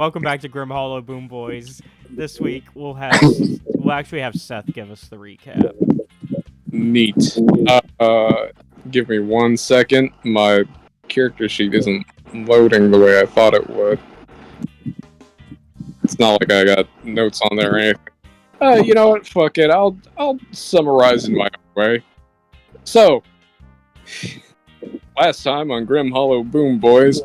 Welcome back to Grim Hollow Boom Boys. This week we'll actually have Seth give us the recap. Neat. Give me 1 second. My character sheet isn't loading the way I thought it would. It's not like I got notes on there or anything. You know what? Fuck it. I'll summarize in my own way. So, last time on Grim Hollow Boom Boys,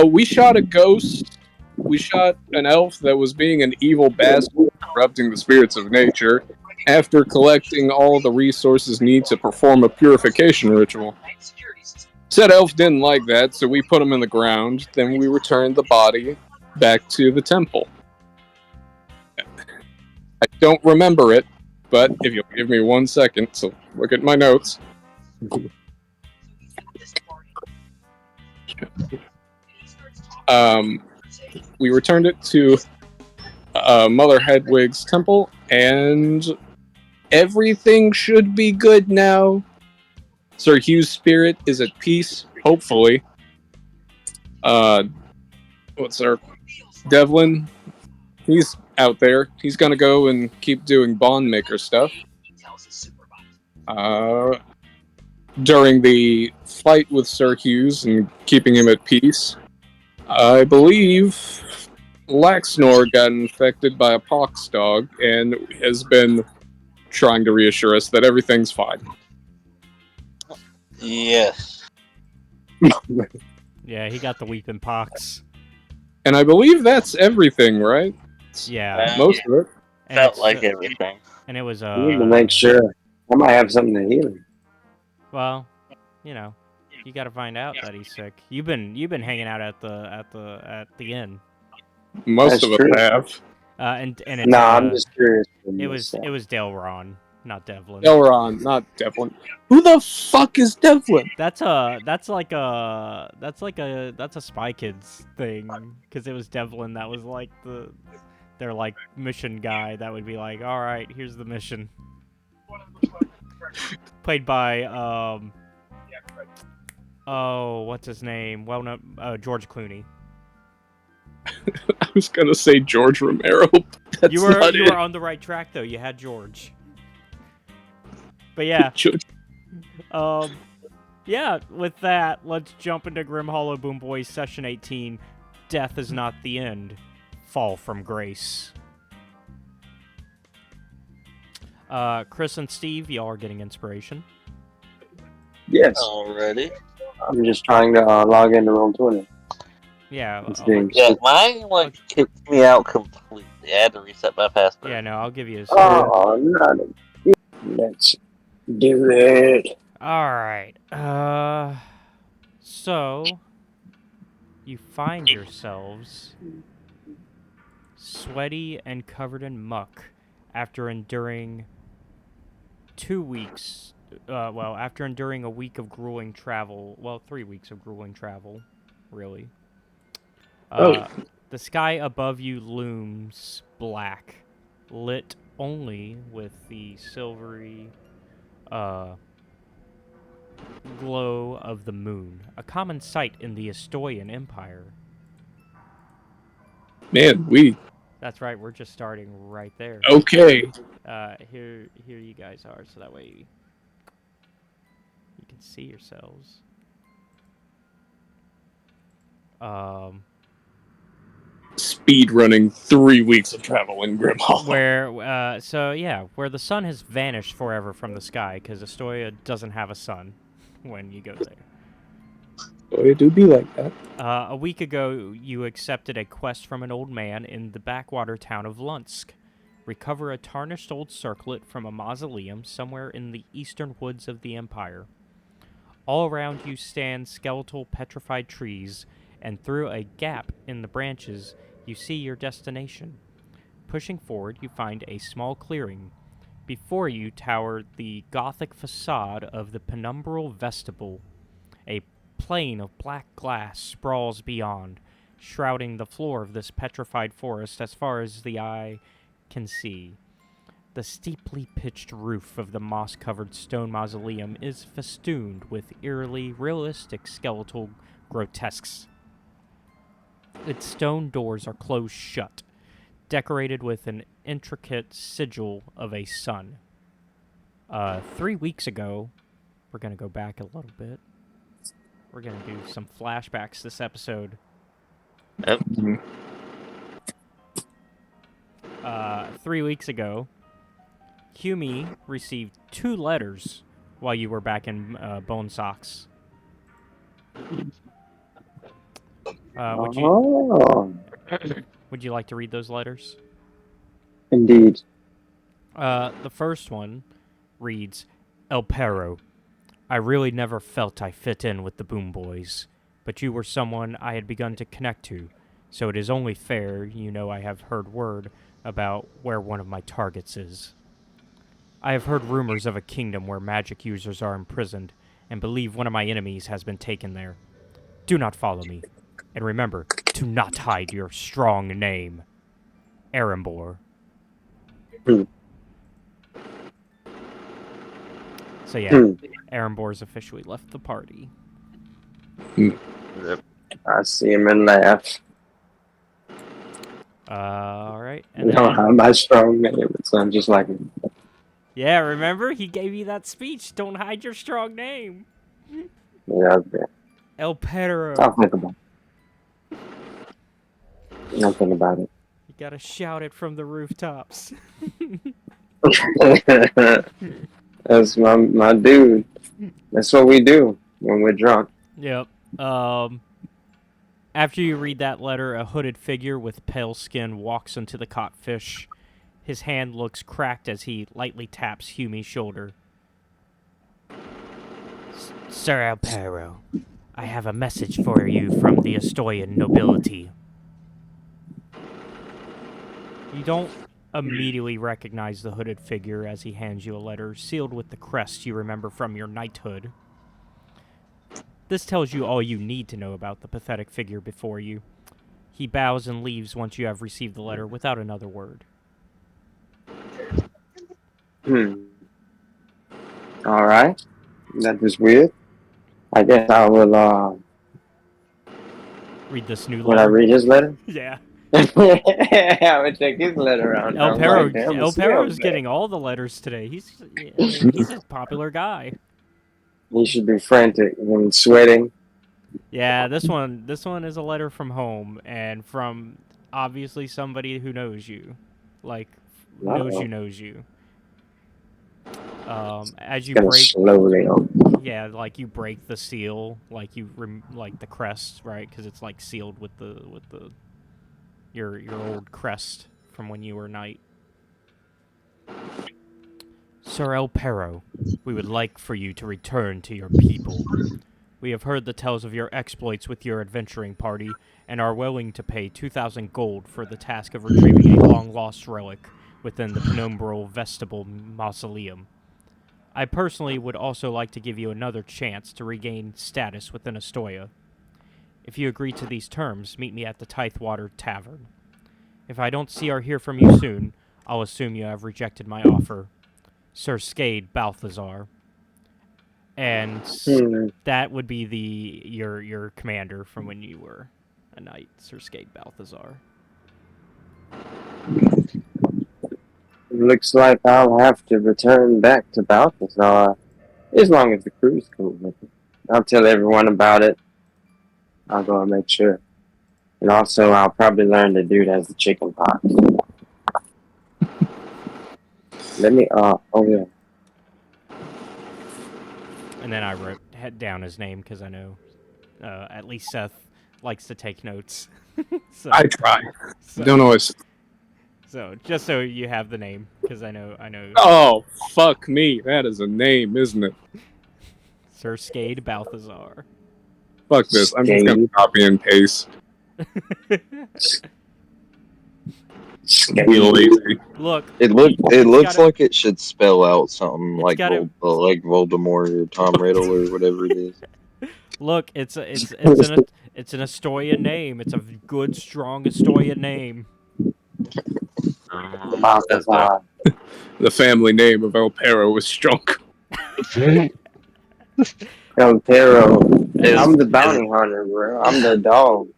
we shot a ghost. We shot an elf that was being an evil bastard, corrupting the spirits of nature, after collecting all the resources needed to perform a purification ritual. Said elf didn't like that, so we put him in the ground, then we returned the body back to the temple. I don't remember it, but if you'll give me 1 second, so look at my notes. We returned it to Mother Hedwig's temple, and everything should be good now. Sir Hugh's spirit is at peace, hopefully. What's our Devlin? He's out there. He's gonna go and keep doing bond maker stuff. During the fight with Sir Hughes and keeping him at peace, I believe Laxnor got infected by a pox dog and has been trying to reassure us that everything's fine. Yes. Yeah, he got the weeping pox. And I believe that's everything, right? Yeah. Most of it. Felt like everything. And it was I need to make sure. I might have something to heal him. Well, you know, you got to find out that he's sick. You've been hanging out at the inn. Most That's of true. us have. And it's, No, I'm just curious. it was Delron, not Devlin. Elron, not Devlin. Who the fuck is Devlin? That's a Spy Kids thing, because it was Devlin that was like their like mission guy that would be like, all right, here's the mission. Played by what's his name? Well, no, George Clooney. I was gonna say George Romero. But that's You were not it. on the right track though. You had George. But yeah, yeah. With that, let's jump into Grim Hollow Boom Boys Session 18. Death is not the end. Fall from grace. Chris and Steve, y'all are getting inspiration. Yes. Already. I'm just trying to log into Roll20. Yeah. It's being Yeah, mine kicked me out completely. I had to reset my password. Yeah, no, I'll give you a Oh, no. Let's do it. Alright. So you find yourselves sweaty and covered in muck after enduring 2 weeks. After enduring a week of grueling travel. Well, 3 weeks of grueling travel, really. The sky above you looms black, lit only with the silvery glow of the moon, a common sight in the Ostyan Empire. Man, That's right, we're just starting right there. okay. Here you guys are, so that way you can see yourselves. Speed running 3 weeks of travel in Grim Hollow. Where the sun has vanished forever from the sky, because Astoria doesn't have a sun when you go there. Oh, it do be like that. A week ago, you accepted a quest from an old man in the backwater town of Lunsk. Recover a tarnished old circlet from a mausoleum somewhere in the eastern woods of the Empire. All around you stand skeletal petrified trees, and through a gap in the branches, you see your destination. Pushing forward, you find a small clearing. Before you tower the Gothic facade of the penumbral vestibule. A plain of black glass sprawls beyond, shrouding the floor of this petrified forest as far as the eye can see. The steeply pitched roof of the moss-covered stone mausoleum is festooned with eerily realistic skeletal grotesques. Its stone doors are closed shut, decorated with an intricate sigil of a sun. 3 weeks ago, we're going to go back a little bit. We're going to do some flashbacks this episode. Yep. 3 weeks ago, Humi received 2 letters while you were back in Bone Socks. Would you like to read those letters? Indeed. The first one reads, El Perro, I really never felt I fit in with the Boom Boys, but you were someone I had begun to connect to, so it is only fair you know I have heard word about where one of my targets is. I have heard rumors of a kingdom where magic users are imprisoned, and believe one of my enemies has been taken there. Do not follow me, and remember to not hide your strong name. Arambor. So yeah, Arambor's officially left the party. Yep. I see him and laugh. Alright. You know how my strong name, so I'm just like, Yeah, remember? He gave you that speech. Don't hide your strong name. yeah, okay. El Perro. I'll think about it. I'll think about it. You gotta shout it from the rooftops. That's my dude. That's what we do when we're drunk. Yep. After you read that letter, a hooded figure with pale skin walks into the codfish. His hand looks cracked as he lightly taps Humi's shoulder. Sir El Perro, I have a message for you from the Ostyan nobility. You don't immediately recognize the hooded figure as he hands you a letter sealed with the crest you remember from your knighthood. This tells you all you need to know about the pathetic figure before you. He bows and leaves once you have received the letter without another word. Alright. That was weird. I guess I will, Read this new Will I letter. read his letter? Yeah. I would check his letter out. El Perro's getting all the letters today. He's a popular guy. He should be frantic and sweating. Yeah, this one is a letter from home and from obviously somebody who knows you. Like knows you. As you Gonna break slowly on. Yeah, like you break the seal, like you like the crest, right? Because it's like sealed with your old crest from when you were knight. Sir El Perro, we would like for you to return to your people. We have heard the tales of your exploits with your adventuring party, and are willing to pay 2,000 gold for the task of retrieving a long-lost relic within the penumbral vestibule mausoleum. I personally would also like to give you another chance to regain status within Astoya. If you agree to these terms, meet me at the Tithewater Tavern. If I don't see or hear from you soon, I'll assume you have rejected my offer. Sir Skade Balthazar. And that would be your commander from when you were a knight, Sir Skade Balthazar. Looks like I'll have to return back to Balthazar, as long as the crew's cool with it. I'll tell everyone about it. I'll go and make sure. And also, I'll probably learn the dude has the chicken pox. Let me, oh yeah. And then I wrote down his name because I know at least Seth likes to take notes. So, I try. so, Don't always. So just so you have the name, because I know. Oh, fuck me. That is a name, isn't it? Sir Skade Balthazar. Fuck this. I'm just gonna copy and paste. Be lazy. Look. It looks gotta- like it should spell out something It's like gotta- like Voldemort or Tom Riddle or whatever it is. Look, it's an Astoya name. It's a good, strong Astoya name. Balthazar. The family name of El Perro was Strunk. El Perro. I'm the bounty hunter, bro. I'm the dog.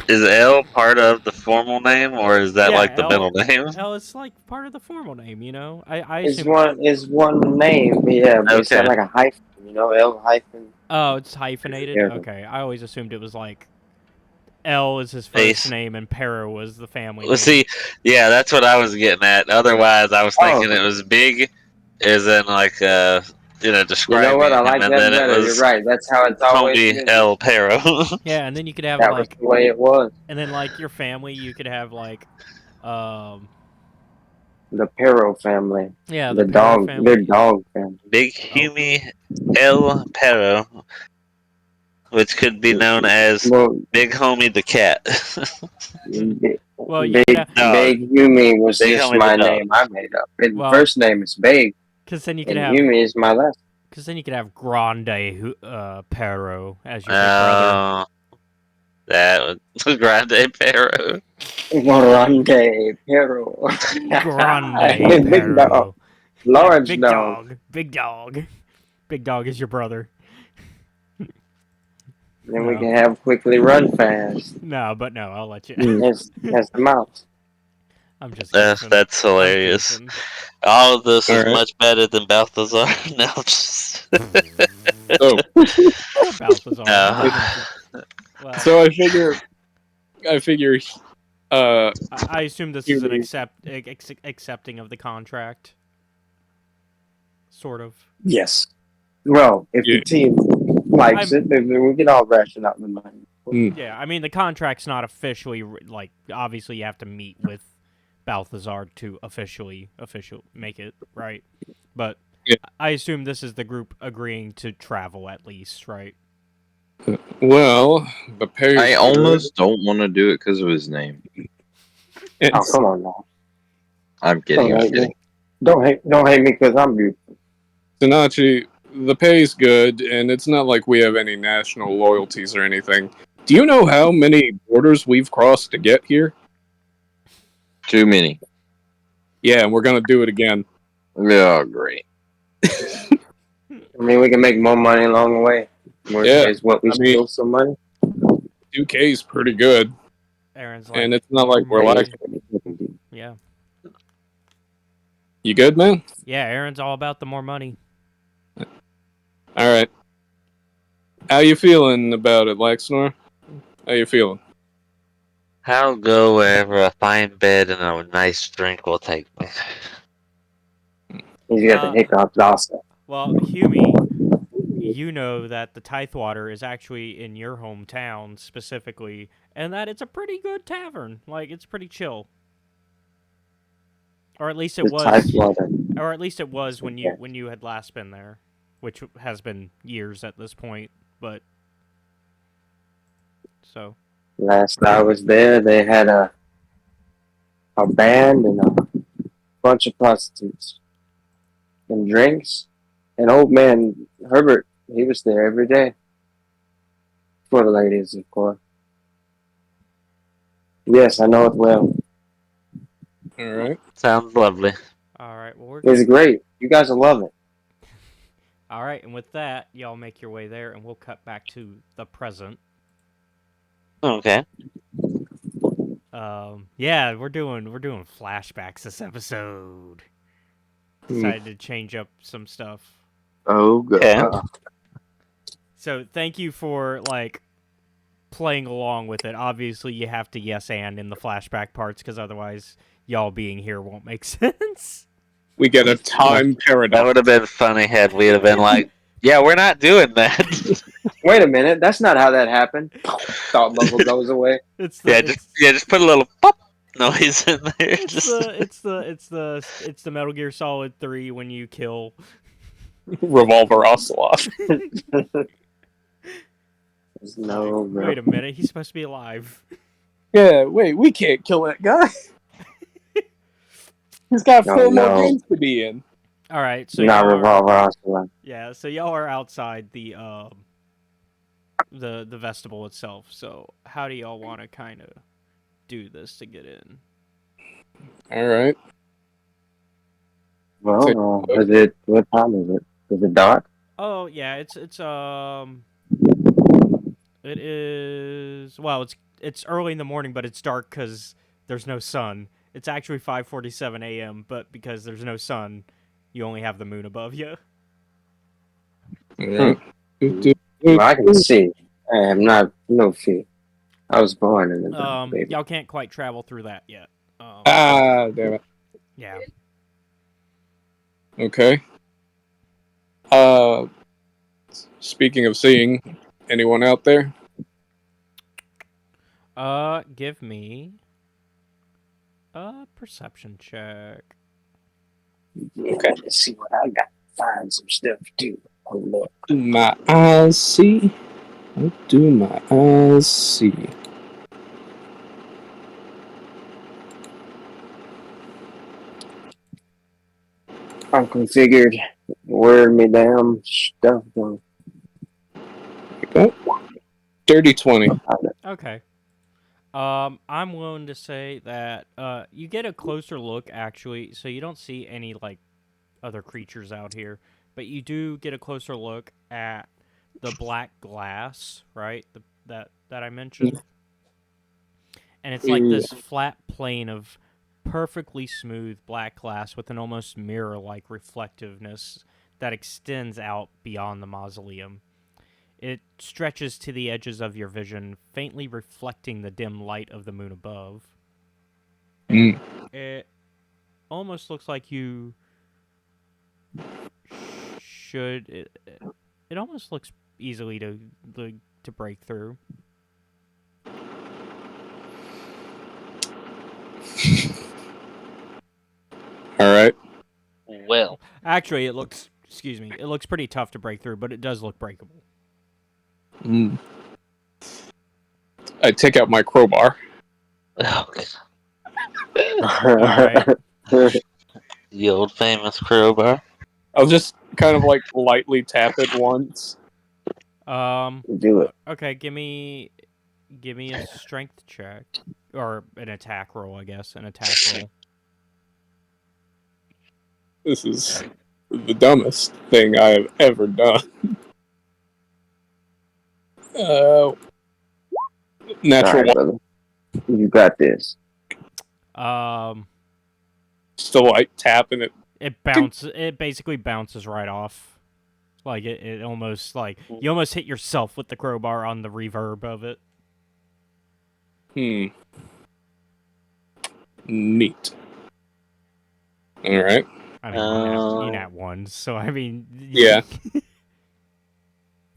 Is L part of the formal name, or is that Yeah, like the middle name? L is like part of the formal name, you know. I It's assume. one name, yeah, but it's Okay. got like a hyphen, L hyphen. Oh, it's hyphenated. Yeah. Okay, I always assumed it was like L is his first Space. name and Pero was the family Well, name. see, yeah, that's what I was getting at. Otherwise, I was thinking it Oh, was big, as in like you know describing what? I him, like and that then it better. You're was right. That's how it's always homie been. El Pero. Yeah, and then you could have That was like, the way it was. and then like your family, you could have like, um, The Pero family, yeah, the the Pero dog, family. big dog family. Big Humie El Pero, which could be known as Well, Big Homie the Cat. big, Well, you big, could have, Dog. Humi was Big just homie the my dog. name. I made up. His Well- first name is Big, because then you could and have, Humi is my last. Grande Pero as your big brother. That was Grande Pero. Grande Pero. Grande Big dog. Pero. Large big dog. Big dog. Big dog is your brother. Then we No. can have quickly run fast. No, but no, I'll let you. That's the mouse. I'm just That's goofing. that's I'm hilarious. goofing. All of this is Alright. much better than Balthazar. No, just So, Poor Balthazar. No. Well, so I figure, I assume this is an Huey. accepting of the contract. Sort of. Yes. Well, if Yeah. the team likes it, then we can all ration out the money. Yeah, I mean the contract's not officially like. Obviously, you have to meet with Balthazar to officially make it right. But Yeah. I assume this is the group agreeing to travel at least, right? Well, the pay. I almost don't want to do it because of his name. Oh, come on now. I'm kidding. Don't I'm hate kidding. me. Don't hate me because I'm beautiful. Tanachi, the pay's good, and it's not like we have any national loyalties or anything. Do you know how many borders we've crossed to get here? Too many. Yeah, and we're gonna do it again. Oh, great. I mean, we can make more money along the way. Yeah, Is what we I mean- steal some money. 2K is pretty good, Aaron's like, and it's not like we're Right. like, yeah, you good, man? yeah. Aaron's all about the more money. All right. How you feeling about it, Laxnor? How you feeling? I'll go wherever a fine bed and a nice drink will take me. He's got the hiccups also. Well, Hume, you know that the Tithwater is actually in your hometown specifically, and that it's a pretty good tavern. Like, it's pretty chill. Or at least it The was. Tidewater. Or at least it was when you Yeah. when you had last been there, which has been years at this point. But so Last I was there, they had a band and a bunch of prostitutes and drinks. And old man Herbert, he was there every day for the ladies, of course. Yes, I know it well. All right. Sounds lovely. all right, well It's great. You guys will love it. all right, and with that, y'all make your way there, and we'll cut back to the present. Okay. Yeah, we're doing flashbacks this episode. Decided to change up some stuff. Oh, God. Okay. So thank you for like playing along with it. Obviously, you have to yes and in the flashback parts because otherwise, y'all being here won't make sense. We get a time That paradox. would have been funny had we have been like, yeah, we're not doing that. Wait a minute. That's not how that happened. Thought bubble goes away. It's the yeah, it's, just put a little pop noise in there. it's Just the Metal Gear Solid 3 when you kill. Revolver Ocelot. There's no Wait a minute, he's supposed to be alive. Yeah, wait, we can't kill that guy. He's got No, four more no. games to be in. All right, so not y'all are, revolver ocelot. yeah, so y'all are outside the vestibule itself. So how do y'all want to kind of do this to get in? All right. Well, is it? What time is it? Is it dark? Oh yeah, it is. Well, it's early in the morning, but it's dark because there's no sun. It's actually 5:47 a.m., but because there's no sun, you only have the moon above you. Alright. Well, I can see. I am not no fear. I was born in the dark, baby. Y'all can't quite travel through that yet. Damn it. Yeah. Okay. Speaking of seeing, anyone out there? Give me a perception check. Okay, let's see what I got. Find some stuff too. Oh look. Do my eyes see? What do my eyes see? Uncle figured wearing me down stuff though. Oh, dirty 20. Okay. I'm willing to say that you get a closer look actually, so you don't see any like other creatures out here, but you do get a closer look at the black glass, right? That I mentioned. And it's like this flat plane of perfectly smooth black glass with an almost mirror-like reflectiveness that extends out beyond the mausoleum. It stretches to the edges of your vision, faintly reflecting the dim light of the moon above. Mm. It almost looks like you should. It almost looks easily to break through. Alright. Well, Actually, it looks. Excuse me. It looks pretty tough to break through, but it does look breakable. Mm. I take out my crowbar. okay. Alright. The old famous crowbar. I'll just kind of like lightly tap it once. Do it. Okay, give me a strength check or an attack roll, I guess, an attack roll. This is the dumbest thing I have ever done. Natural Alright, brother. You got this. still like tapping it. It basically bounces right off. Like it almost like you almost hit yourself with the crowbar on the reverb of it. Neat. Alright. I mean, you nat ones, so I mean, Yeah.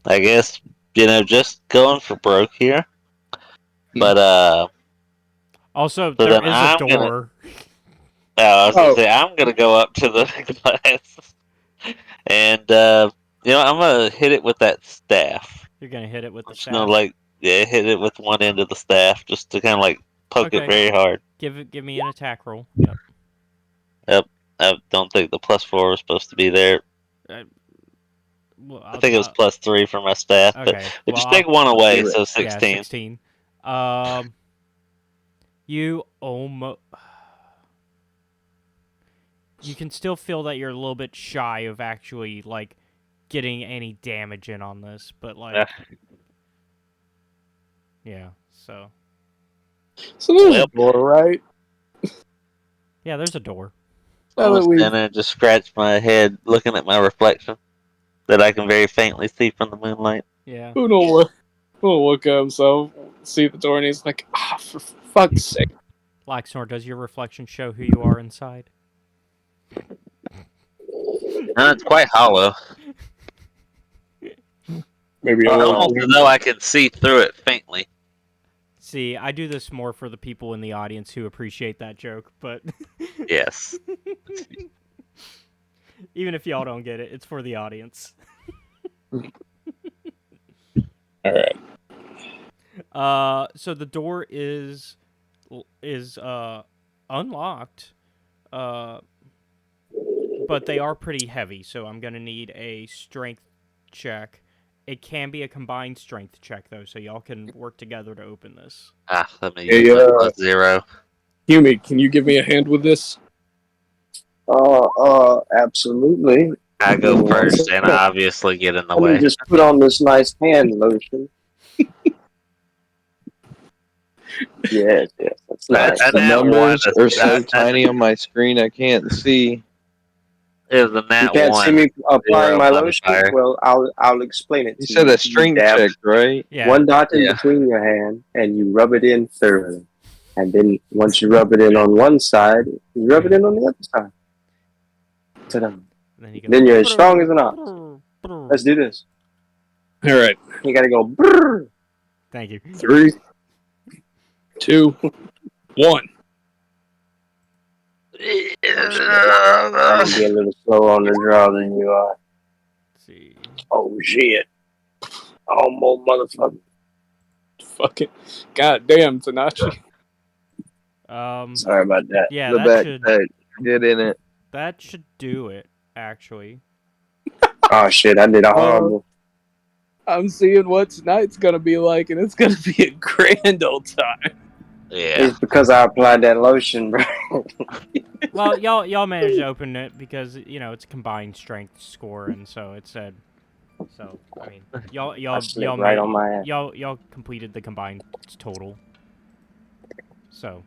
I guess, just going for broke here. But, also, so there then is a I'm door. I was going to say, I'm going to go up to the glass. And, I'm going to hit it with that staff. You're gonna hit it with the Just staff. hit it with one end of the staff just to kind of like poke it very hard. Give me an attack roll. Yep. I don't think the +4 was supposed to be there. Well, I think it was +3 for my staff. Okay. But just take one away, so 16. Yeah, 16. You almost. You can still feel that you're a little bit shy of actually like getting any damage in on this, but like, yeah. So there's a door, right? Yeah, there's a door. I was standing there, just scratched my head, looking at my reflection that I can very faintly see from the moonlight. Yeah. Who will look at himself, see the door, and he's like, for fuck's sake. Laxnor, does your reflection show who you are inside? No, it's quite hollow. Maybe almost as though I can see through it faintly. See, I do this more for the people in the audience who appreciate that joke, but yes. Even if y'all don't get it, it's for the audience. All right. So the door is unlocked, but they are pretty heavy. So I'm gonna need a strength check. It can be a combined strength check though, so y'all can work together to open this. Let me use my +0. Yumi, can you give me a hand with this? Absolutely. I go first, and I obviously get in the way. Let me just put on this nice hand lotion. Yes, that's I nice. The nat one. numbers are so tiny on my screen I can't see. It was a You nat can't see one. me applying 0 my lotion. modifier. Well, I'll explain it You to said you. a You string dab check, right? Yeah. one dot in Yeah. between your hand, and you rub it in thoroughly. And then once you rub it in on one side, you rub it in on the other side. Ta-da. Then you go. Then you're as strong as an ox. Let's do this. All right. You gotta go. Brrr. Thank you. 3, 2, 1. I'm gonna be a little slow on the draw than you are. Let's see. Oh shit! Oh, more motherfucker! Fucking goddamn, Tanachi. Sorry about that. Yeah, The that should backpack. Get in it. do it. Actually. Oh shit! I did a horrible. I'm seeing what tonight's gonna be like, and it's gonna be a grand old time. Yeah. It's because I applied that lotion, bro. Well, y'all managed to open it because it's a combined strength score, and so it said. So I mean, I slipped right on my ass. y'all completed the combined total. So,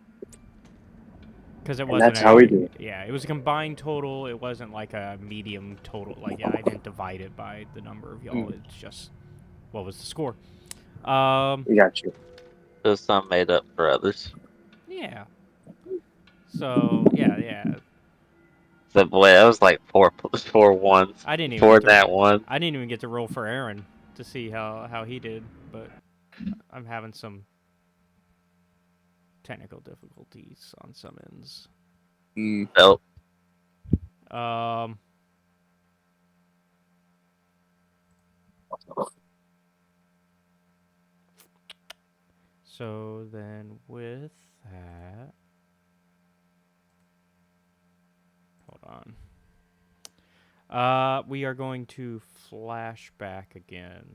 because it wasn't. That's how we do it. Yeah, it was a combined total. It wasn't like a medium total. Like I didn't divide it by the number of y'all. It's just what was the score. We got you. There's some made up for others. Yeah. So yeah. So boy, that was like 4 ones. I didn't even 4 get to, nat one. I didn't even get to roll for Aaron to see how he did, but I'm having some technical difficulties on some ends. Nope. So then with that, hold on. We are going to flash back again.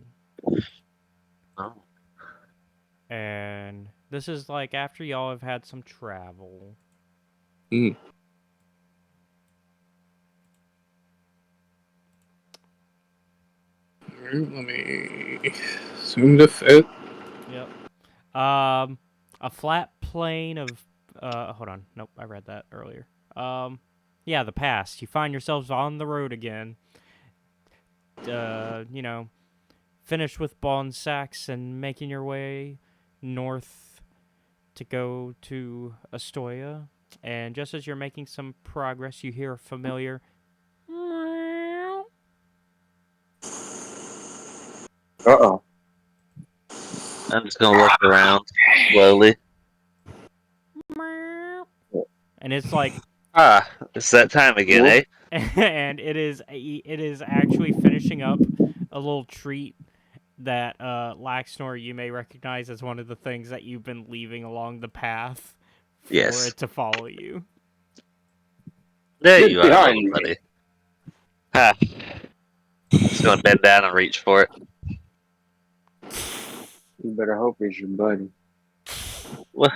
Oh. And this is like after y'all have had some travel. Let me zoom to fit. Yep. A flat plane of hold on. Nope, I read that earlier. Yeah, the past. You find yourselves on the road again. Finished with ball and sacks and making your way north to go to Astoya. And just as you're making some progress, you hear a familiar Uh-oh. I'm just gonna look around slowly. and it's like It's that time again, eh? and it is actually finishing up a little treat that Laxnor you may recognize as one of the things that you've been leaving along the path for Yes. it to follow you. There Get you are, behind little me. buddy. Ha. Just gonna bend down and reach for it. You better hope it's your buddy. What?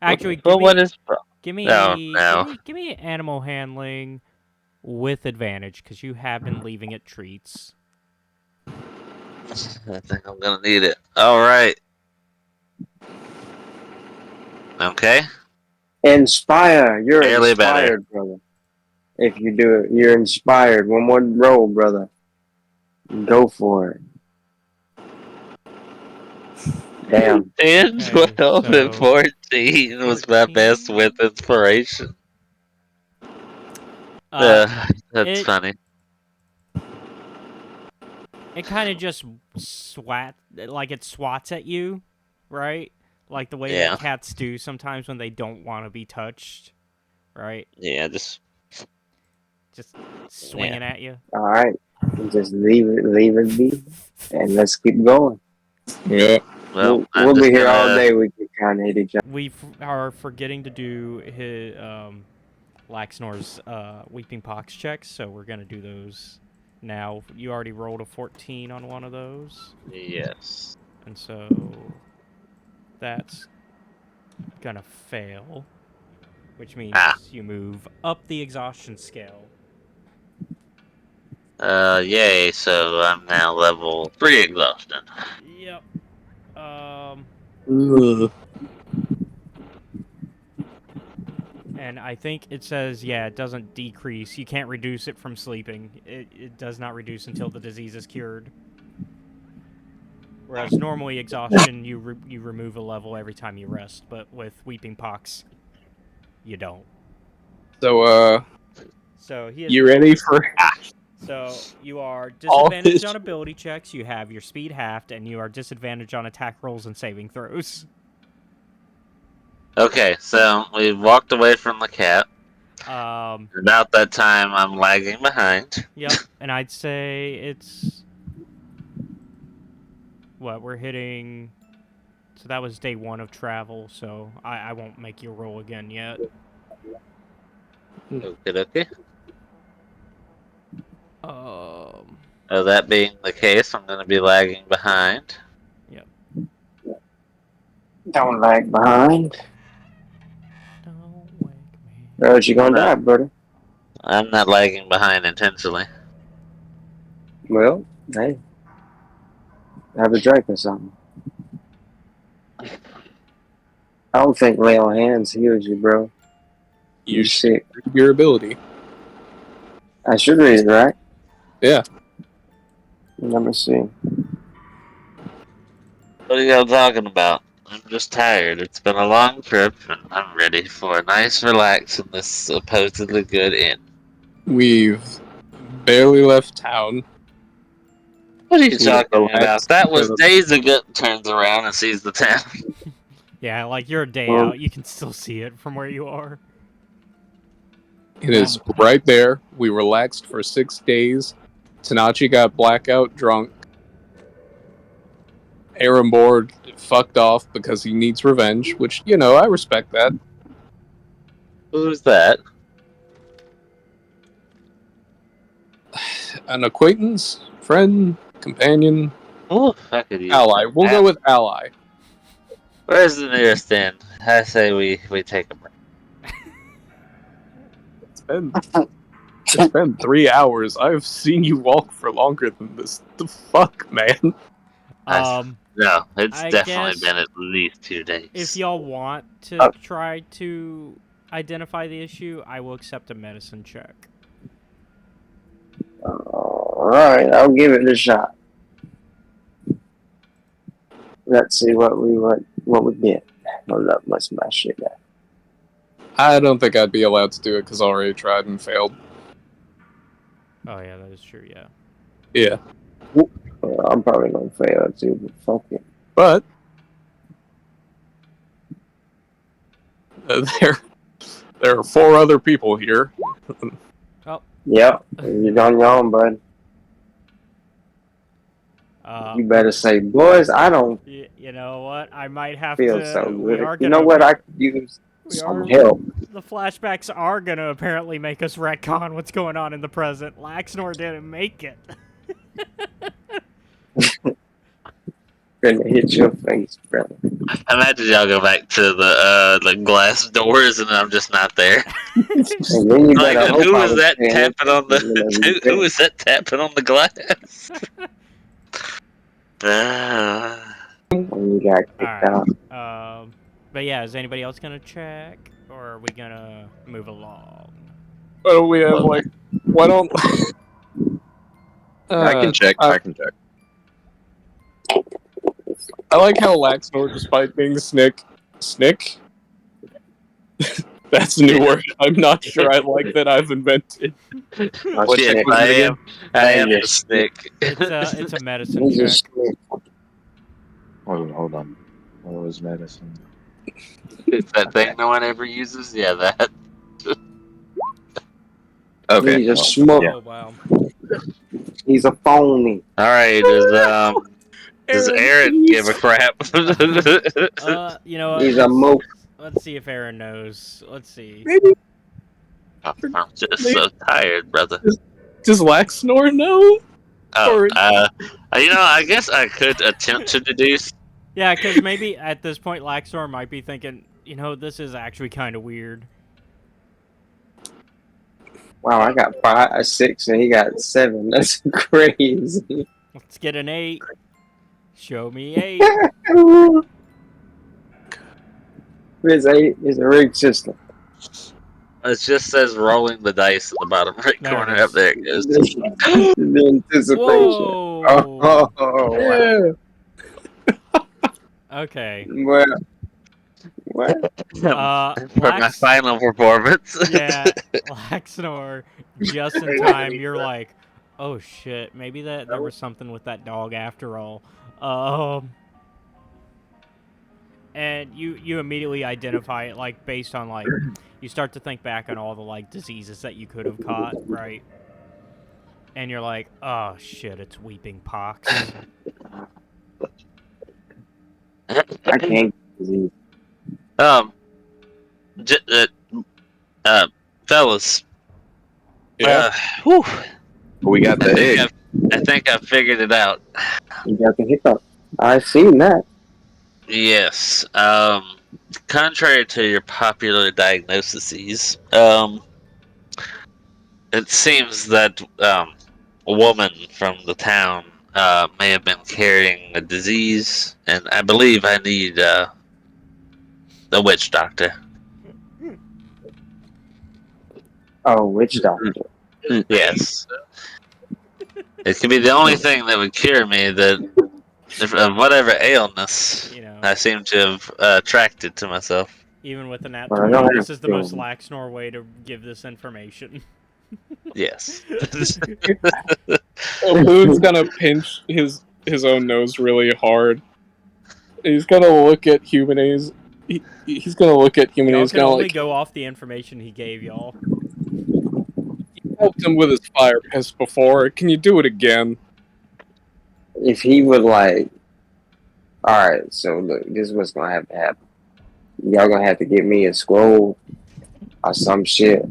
Actually, What is? give me No, no. give me animal handling with advantage because you have been leaving it treats. I think I'm gonna need it. All right. Okay. Inspire. You're Barely inspired, brother. If you do it, you're inspired. One more roll, brother. Go for it. Damn. 10, Okay, 12, and so 14 was my best 14. with inspiration. That's funny. It kind of just swats at you, right? Like the way that cats do sometimes when they don't want to be touched, right? Yeah, just swinging at you. All right. Just leave it be, and let's keep going. Yeah. Well, we'll be here all day. We can kind of hit each other. We are forgetting to do his Laxnor's Weeping Pox checks, so we're gonna do those now. You already rolled a 14 on one of those. Yes. And so that's gonna fail, which means you move up the exhaustion scale. Yay, so I'm now level 3 exhaustion. Yep. Ugh. And I think it says, yeah, it doesn't decrease. You can't reduce it from sleeping. It does not reduce until the disease is cured. Whereas normally exhaustion, you remove a level every time you rest, but with weeping pox, you don't. So, So he is. you ready for So you are all disadvantaged this? on ability checks. You have your speed halved, and you are disadvantaged on attack rolls and saving throws. Okay, so we walked away from the cat. Um, About that time, I'm lagging behind. Yep, and I'd say it's what we're hitting. So that was day 1 of travel. So I won't make you roll again yet. Okay. Um, That being the case, I'm going to be lagging behind. Don't lag behind. don't wake me. Or else you gonna die, brother. I'm not lagging behind intentionally. Well, hey. Have a drink or something. I don't think lay on hands heals you, bro. You You should sick. read your ability. I should read it, right? Yeah. Let me see. What are y'all talking about? I'm just tired. It's been a long trip, and I'm ready for a nice relax in this supposedly good inn. We've barely left town. What are you We were talking about? relaxed That was for the- days ago. Turns around and sees the town. Yeah, like you're a day Well- out. You can still see it from where you are. It is right there. We relaxed for 6 days. Tanachi got blackout drunk. Arenboard fucked off because he needs revenge, which, I respect that. Who's that? An acquaintance, friend, companion, Oh, I could use ally. We'll go with ally. Where's the nearest inn? I say we take a break. It's been 3 hours. I've seen you walk for longer than this. The fuck, man? No, it's I definitely guess been at least 2 days. If y'all want to try to identify the issue, I will accept a medicine check. Alright, I'll give it a shot. Let's see what we get. Hold up, what's my shit at? I don't think I'd be allowed to do it because I already tried and failed. Oh yeah, that is true. Yeah. Yeah, Well, I'm probably gonna fail too, but fuck it. but there are 4 other people here. Yep, you're on your own, bud. You better say, boys, I don't You know what? I might have feel to. so We good. are You gonna. know what? I could use We some are. help. The flashbacks are gonna apparently make us retcon what's going on in the present. Laxnor didn't make it. Gonna hit your face, brother. Imagine y'all go back to the glass doors and I'm just not there. And then you Like, better hope who I is was that paying tapping on the? attention Who is that tapping on the glass? when you got kicked Alright. out. But yeah, is anybody else gonna check, or are we gonna move along? What do we have? Why don't? I can check. I can check. I like how Laxnor, despite being Snick. That's a new word. I'm not sure I like that I've invented. Oh, What shit. check was it again? I am Yeah, the stick. It's a medicine He's a check. snake. Hold on. What was medicine? It's that thing no one ever uses. Yeah, that. Okay. He's a well, smoke. yeah. Oh wow. He's a phony. All right. Does Aaron give a crap? You know what? He's a mope. Let's see if Aaron knows. Let's see. I'm just so tired, brother. Does Laxnor know? Oh, I guess I could attempt to deduce. Yeah, because maybe at this point Laxor might be thinking, this is actually kind of weird. Wow, I got 5, 6, and he got 7. That's crazy. Let's get an 8. Show me 8. His 8 is a rigged system. It just says rolling the dice in the bottom right There it corner. is. Up there it goes. The anticipation. Whoa. Wow. Okay. Well, what? For my Lax. final performance. Yeah, Laxnor, just in time. You're like, oh shit, maybe there was something with that dog after all. And you immediately identify it, like, based on, like, you start to think back on all the, like, diseases that you could have caught, right? And you're like, oh shit, it's weeping pox. I can't believe. J- fellas. Yeah. Whew, We got the egg. I think I figured it out. You got the hiccup. I've seen that. Yes. Contrary to your popular diagnoses, it seems that a woman from the town may have been carrying a disease, and I believe I need a witch doctor. Oh, witch doctor. Yes. It could be the only thing that would cure me of whatever illness You know, I seem to have attracted to myself. even with the nat Well, I 20, don't this have is the most to. Laxnor way to give this information. Yes. Boone's gonna pinch his own nose really hard. He's gonna look at Humanes. He's gonna look at Humanes. Y'all He's can gonna only like go off the information he gave y'all. helped him with his fire piss before. Can you do it again? If he would like, all right. So look, this is what's gonna have to happen. Y'all gonna have to get me a scroll or some shit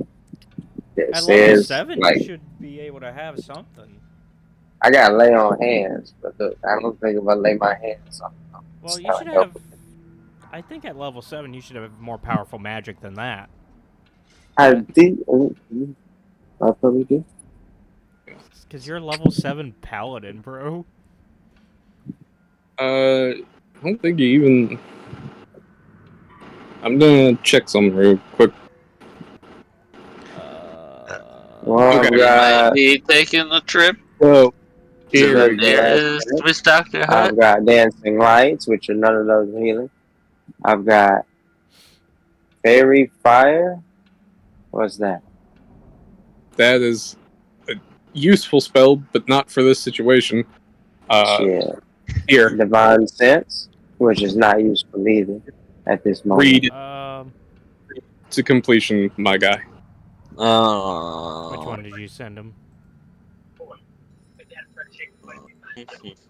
that At level says 7, like you should be able to have something. I gotta lay on hands. But look, I don't think if I lay my hands on, Well, it's you not should helpful. have... I think at level 7, you should have more powerful magic than that. I did. I probably did. Because you're a level 7 paladin, bro. I don't think he even. I'm gonna check something real quick. Well, Okay. I've You might got be taking the trip So to here the we go. there's Miss Doctor Hut. I've got dancing lights, which are none of those healing. I've got fairy fire. What's that? That is a useful spell, but not for this situation. Shit. Here, Divine sense, which is not useful either at this moment. read it Um, to completion, my guy. which Oh. one did you send him?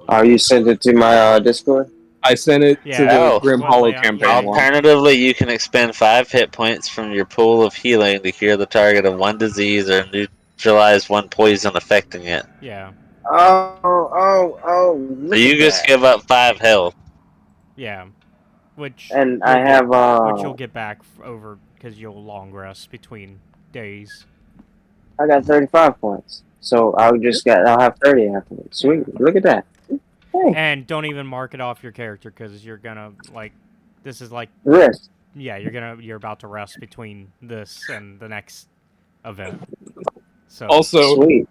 Oh, you sent it to my Discord? I sent it to Yeah, the Oh. Grim what Hollow layout? campaign Yeah. one. Alternatively, you can expend 5 hit points from your pool of healing to cure the target of one disease or neutralize one poison affecting it. Yeah. Oh, So look you at just that. give up 5 health. Yeah. Which And you'll I have, which you'll get back over because you'll long rest between days. I got 35 points. So I'll have 30 after it. Sweet. Look at that. Hey, And don't even mark it off your character because you're gonna this is like rest. yeah you're about to rest between this and the next event. So Also, Sweet.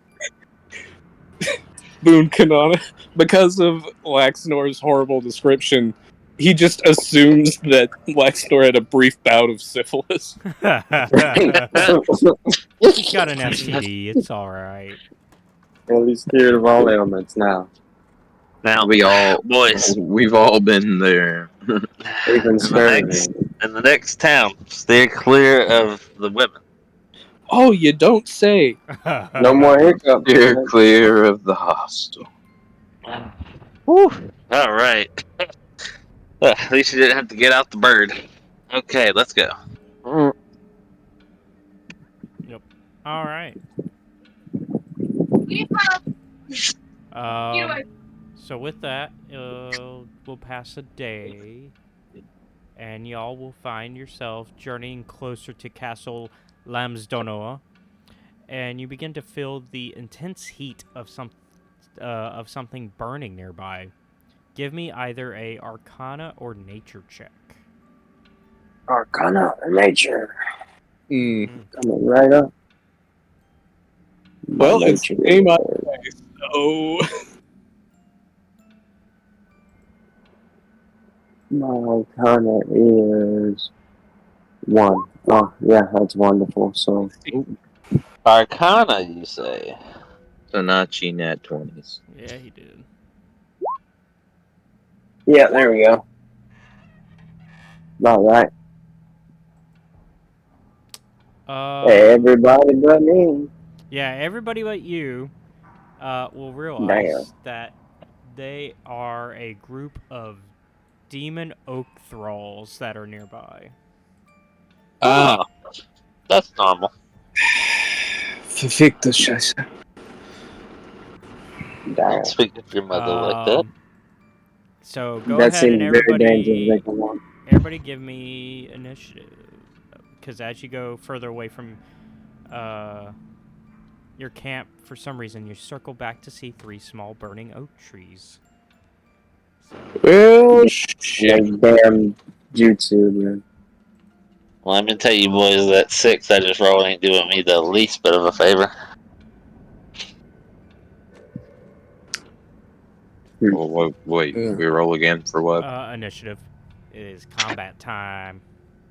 Boone Kanana, because of Laxnor's horrible description, he just assumes that Laxnor had a brief bout of syphilis. he's got an STD. It's all right. Well, he's cured of all ailments now. Now, boys, We've all been there. Even in scurvy. the next town, steer clear of the women. Oh, you don't say. No more hiccups. Steer clear of the hostel. Whew. All right. At least you didn't have to get out the bird. Okay, let's go. All right. So with that, we'll pass a day, and y'all will find yourself journeying closer to Castle Lamsdonoa, and you begin to feel the intense heat of something burning nearby. Give me either a Arcana or Nature check. Arcana, nature. Coming right up. My Well, it's nature the game I is- play, so My arcana is 1. Oh, yeah, that's wonderful. So, Arcana, you say? Sonachi nat 20s. Yeah, he did. yeah, there we go. All right. Everybody but me. Yeah, everybody but you will Damn. realize that they are a group of demon oak thralls that are nearby. Oh, that's normal. Verfickte Scheiße. Don't Damn. speak of your mother like that. So go That ahead and seems very dangerous. everybody give me initiative, because as you go further away from your camp, for some reason you circle back to see 3 small burning oak trees. So, Well, shit. Damn jutsu, man. Well, let me tell you, boys, that 6 I just rolled ain't doing me the least bit of a favor. Well, wait, Yeah. we roll again for what? initiative. It is combat time.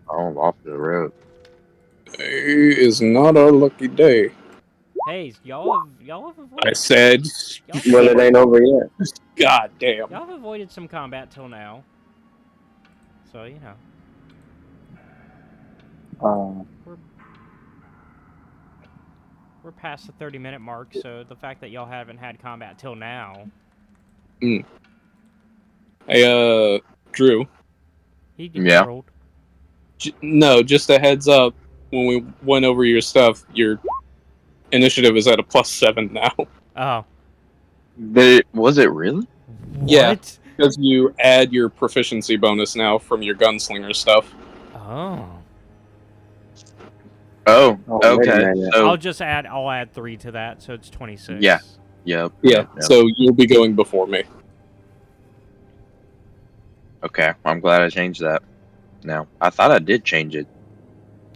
Oh, I'm off the road. Today is not our lucky day. Hey, y'all have I avoided. said, Well, it ain't over yet. God damn. Y'all have avoided some combat till now. So you know we're past the 30-minute mark. So the fact that y'all haven't had combat till now, Hey, Drew. he Yeah. rolled. No, just a heads up. When we went over your stuff, your initiative is at a +7 now. Oh. Was it really? Yeah. What? Because you add your proficiency bonus now from your gunslinger stuff. Oh. Oh, wait a okay. minute. So I'll add 3 to that, so it's 26. Yeah. Yep. Yeah, so you'll be going before me. Okay, I'm glad I changed that. Now, I thought I did change it.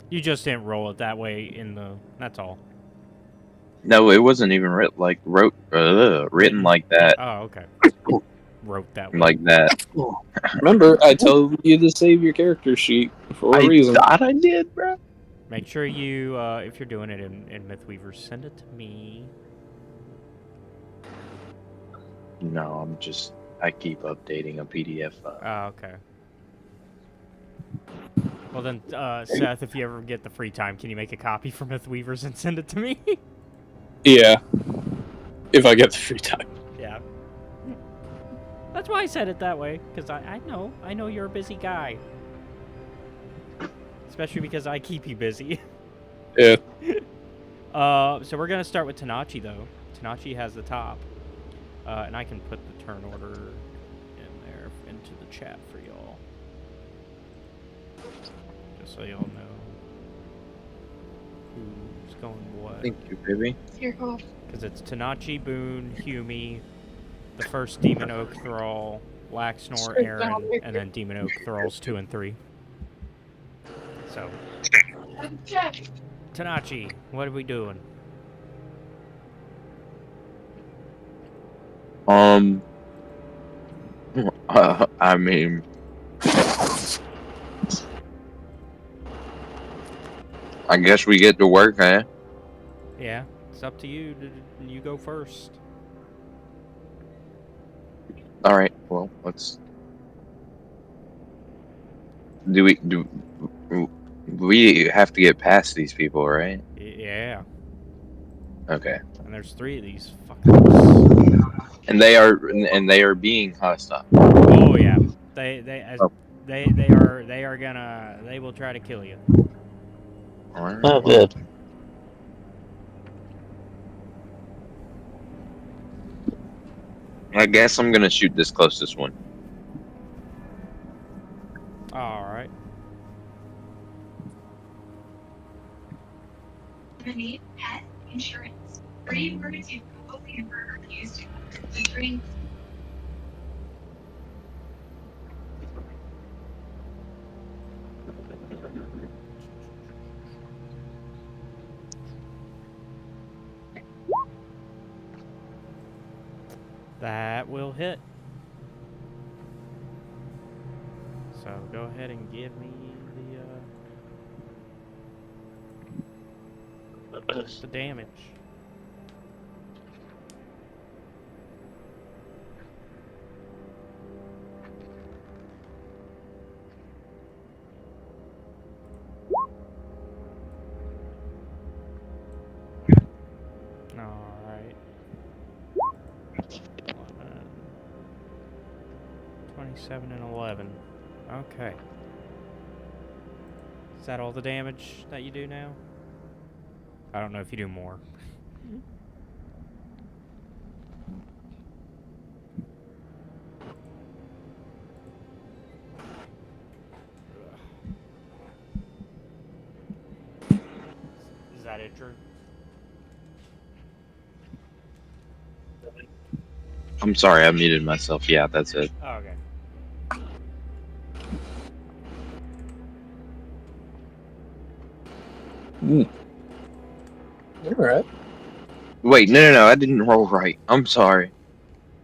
You just didn't roll it that way that's all. No, it wasn't even written like that. Oh, okay. Wrote that way. Like that. Remember, I told you to save your character sheet for a reason. thought I did, bro. Make sure you, if you're doing it in Mythweaver, send it to me. No, I keep updating a PDF file. Oh, okay. Well then, Seth, if you ever get the free time, can you make a copy for Mythweavers and send it to me? Yeah. If I get the free time. Yeah. That's why I said it that way, because I know you're a busy guy. Especially because I keep you busy. Yeah. So we're going to start with Tanachi, though. Tanachi has the top. And I can put the turn order in there into the chat for y'all. Just so y'all know who's going what. Thank you, baby. Because it's Tanachi, Boone, Humi, the first Demon Oak Thrall, Laxnor, Aaron, and then Demon Oak Thralls 2 and 3. So, Tanachi, what are we doing? I mean, I guess we get to work, eh? Yeah, it's up to you. You go first. All right. Well, let's. We have to get past these people, right? Yeah. Okay. And there's 3 of these fuckers. And they are being hostile. Oh yeah. They Oh. will try to kill you. All right. Oh, good. I guess I'm gonna shoot this closest one. All right. Need pet insurance. Free emergency or used to drink. That will hit. So go ahead and give me the damage. Alright. 27 and 11. Okay. Is that all the damage that you do now? I don't know if you do more. Is that it, Drew? I'm sorry, I muted myself. Yeah, that's it. Oh, okay. Alright. Wait, no, I didn't roll right. I'm sorry.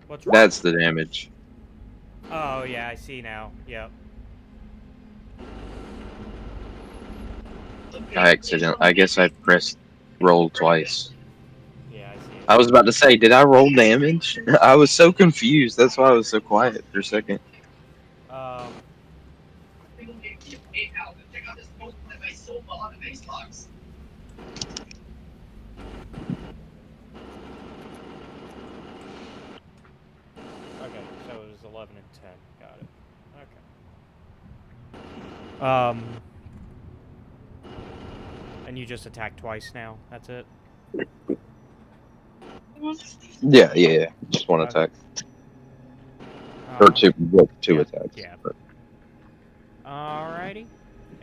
What's wrong? That's the damage. Oh, yeah, I see now. Yep. I guess I pressed roll twice. Yeah, I see it. I was about to say, did I roll damage? I was so confused. That's why I was so quiet for a second. Okay, so it was 11 and 10. Got it. Okay. And you just attacked twice now? That's it? Yeah. Just one Okay. attack. Or Um, two yeah, attacks. yeah. But Alrighty.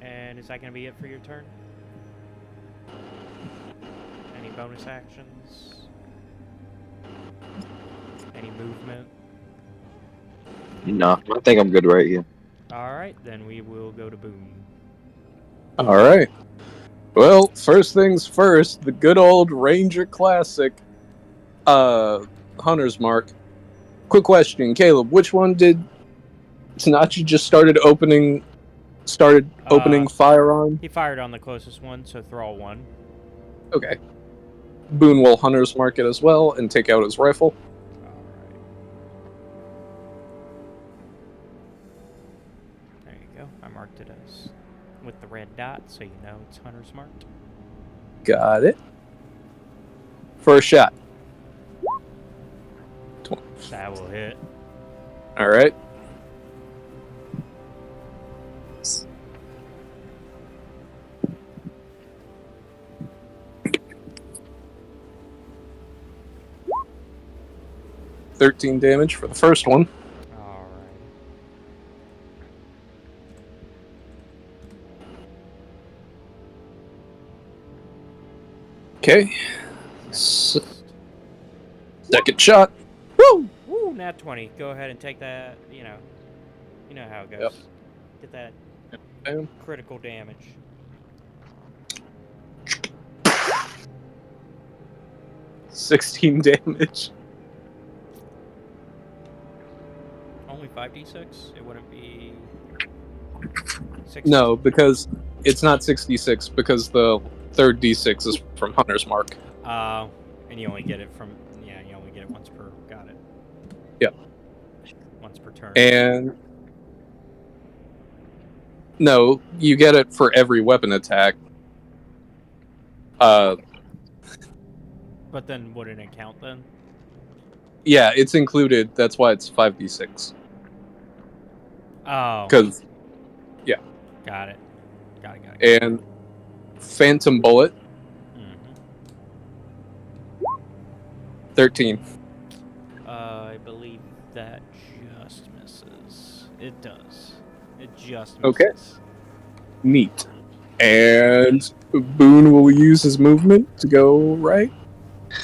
And is that going to be it for your turn? Any bonus actions? Any movement? no, I think I'm good right here. Alright, then we will go to Boone. Alright. Well, first things first, the good old Ranger Classic, Hunter's Mark. Quick question, Caleb, which one did Tanachi just started opening fire on? He fired on the closest one, so Thrall won. Okay. Boone will Hunter's Mark it as well and take out his rifle. Alright. There you go. I marked it as with the red dot, so you know it's Hunter's Mark. Got it. First shot. That will hit. Alright. $13 damage for the first one. Alright. Okay. Second shot. Woo! Woo, nat 20. Go ahead and take that, you know how it goes. Yep. Get that Bam. critical damage. $16 damage. Only 5d6? It wouldn't be 6. No, because it's not 66, because the third D6 is from Hunter's Mark. And you only get it from, you only get it once per, got it. Yep. Once per turn. And no, you get it for every weapon attack. But then wouldn't it count then? Yeah, it's included. That's why it's 5d6. Oh. Because, Got it. Got it. and Phantom Bullet, Mm-hmm. 13. I believe that just misses. It does. It just misses. Okay. Neat. And Boone will use his movement to go right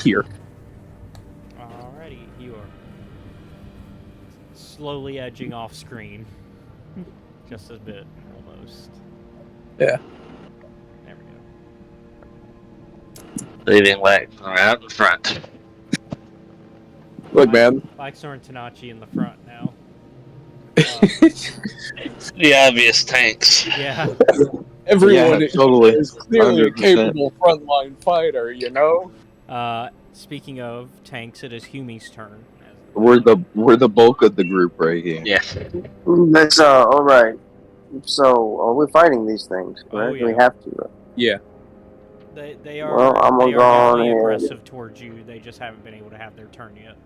here. Alrighty, you are slowly edging off screen. Just a bit, almost. Yeah. There we go. Leaving Wagner out in front. Look, man. Laxnor and Tanachi in the front now. The obvious tanks. Yeah. Everyone Yeah, totally. is clearly a 100%. capable frontline fighter, you know? Speaking of tanks, it is Humi's turn. We're the bulk of the group right here. Yeah. That's all right. So, we're fighting these things, correct? yeah. We have to. Right? Yeah. They are, Well, I'm gonna they go are on definitely ahead. aggressive towards you. They just haven't been able to have their turn yet.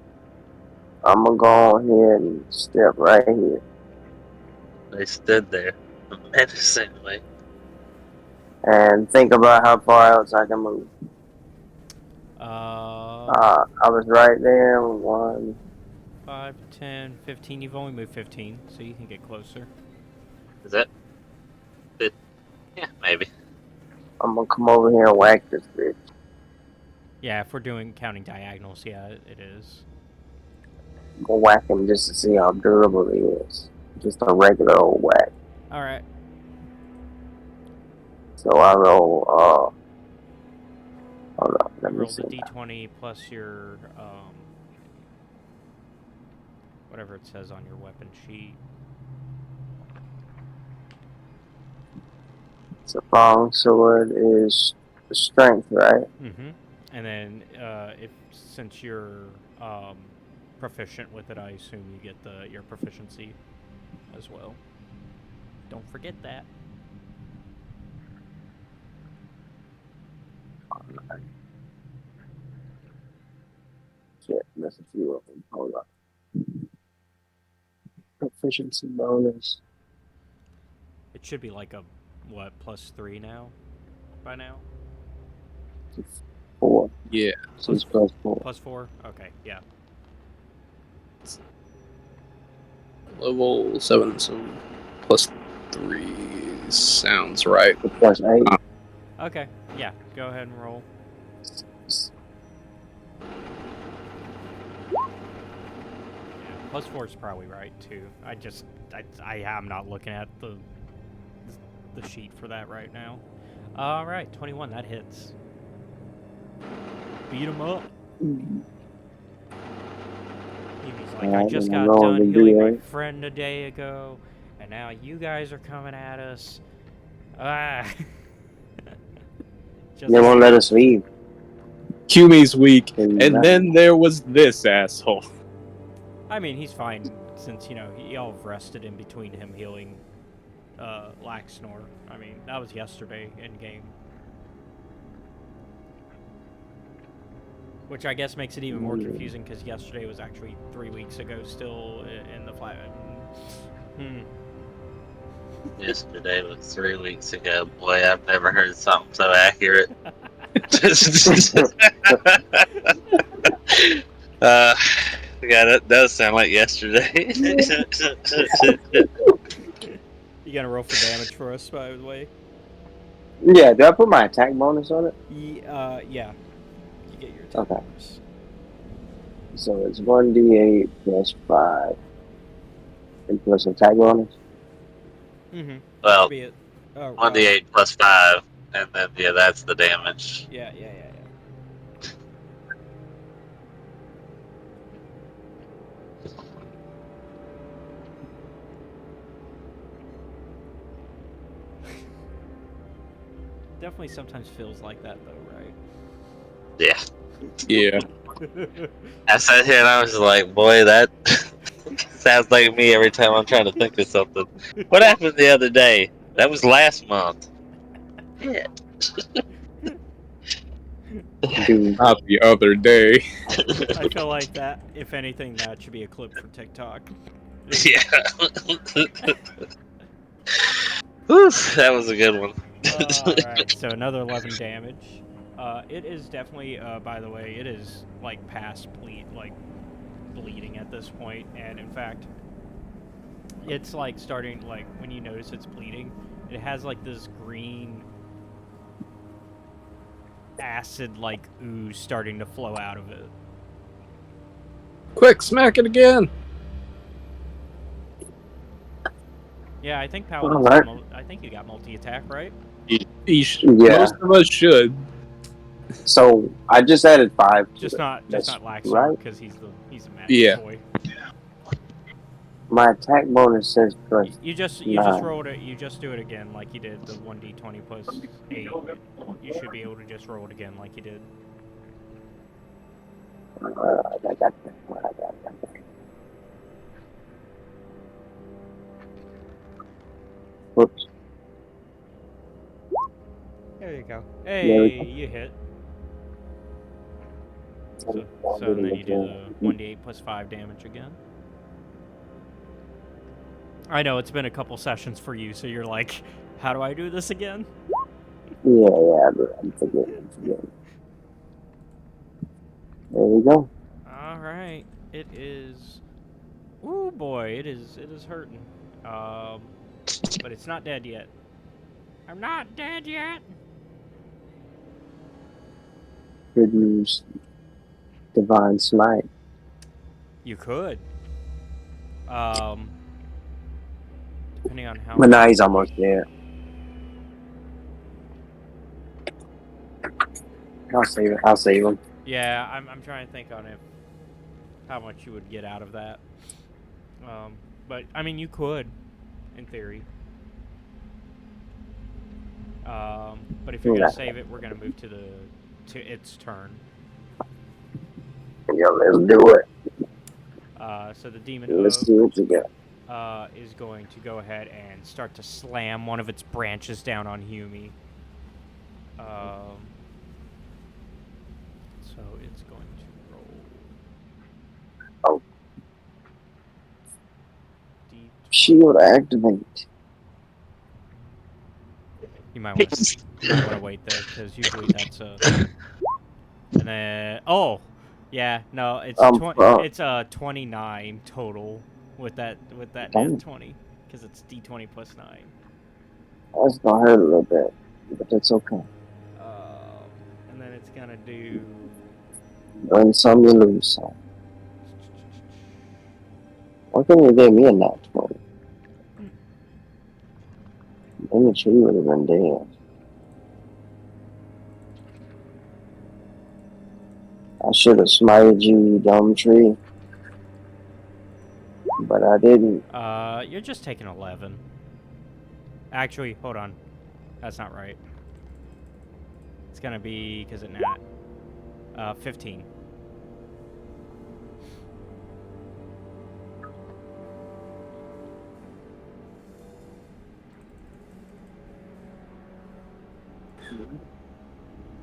I'm gonna go ahead and step right here. They stood there menacingly. And think about how far else I can move. Uh, I was right there. 1. 5, 10, 15. You've only moved 15, so you can get closer. Is that? Yeah, maybe. I'm gonna come over here and whack this bitch. Yeah, if we're counting diagonals, yeah, it is. I'm gonna whack him just to see how durable he is. Just a regular old whack. All right. So I roll. Hold on. Let me Roll see. the d20 plus your whatever it says on your weapon sheet. So long sword is strength, right? Mm-hmm. And then since you're proficient with it, I assume you get your proficiency as well. Don't forget that. Shit, there's a few of them. Hold on. Proficiency bonus. It should be like a +3 now, by now. 4. Yeah. So it's +4. +4. Okay, yeah. Level 7, so +3 sounds right. +8. Okay, yeah. Go ahead and roll. Yeah, +4 is probably right too. I'm not looking at the sheet for that right now. All right, 21. That hits. Beat him up. He's like, I just got done healing my friend a day ago, and now you guys are coming at us. Ah. They won't let us leave. Humi's weak, and then there was this asshole. I mean, he's fine since, y'all have rested in between him healing Laxnor. I mean, that was yesterday in game. Which I guess makes it even more confusing because yesterday was actually 3 weeks ago still in the flat. Yesterday was 3 weeks ago. Boy, I've never heard something so accurate. Yeah, that does sound like yesterday. You gonna roll for damage for us, by the way? Yeah, do I put my attack bonus on it? Yeah. You get your attack bonus. So it's 1d8 plus 5. And plus attack bonus? Mm-hmm. Well, Be it. 1d8 plus 5, and then, yeah, that's the damage. Yeah. Definitely sometimes feels like that, though, right? Yeah. Yeah. I sat here and I was like, boy, that sounds like me every time I'm trying to think of something. What happened the other day? That was last month. Yeah. Not the other day. I feel like that, if anything, that should be a clip for TikTok. Yeah. Oof, that was a good one. Alright, so another 11 damage. It is definitely, by the way, it is, like, past bleeding at this point, and in fact, it's, like, starting, like, when you notice it's bleeding, it has, like, this green acid-like ooze starting to flow out of it. Quick, smack it again! Yeah, I think Paladin's I think you got multi-attack, right? Most of us should. So I just added 5 to Just it. not That's Laxor right. because he's a magic Yeah. boy. My attack bonus says plus You just 9. rolled it. You just do it again like you did the 1d20 plus 8. You should be able to just roll it again like you did. Whoops. There you go. There Hey, we go. you hit. So and then you do the 1d8 plus 5 damage again. I know it's been a couple sessions for you, so you're like, how do I do this again? Yeah, I'm forgetting. There we go. All right, it is. Ooh boy, it is hurting. But it's not dead yet. I'm not dead yet. Could use Divine Smite. You could. Depending on how. But now he's almost there. I'll save him. Yeah, I'm trying to think on how much you would get out of that. But I mean, you could, in theory. But if you're gonna save it, we're gonna move to its turn. Yeah, let's do it. So the demon Let's see what you got. is going to go ahead and start to slam one of its branches down on Humi. So it's going to roll. Oh. D20. Shield activate. You might want to wait there because usually that's a. And then no, it's it's 29 total with that net 20 because it's d20 plus 9. That's gonna hurt a little bit, but that's okay. And then it's gonna do. Win some, you lose some. Why couldn't you give me a nat 20? Then the tree would have been dead. I should have smited you, you dumb tree. But I didn't. You're just taking 11. Actually, hold on. That's not right. It's gonna be because it nat 15.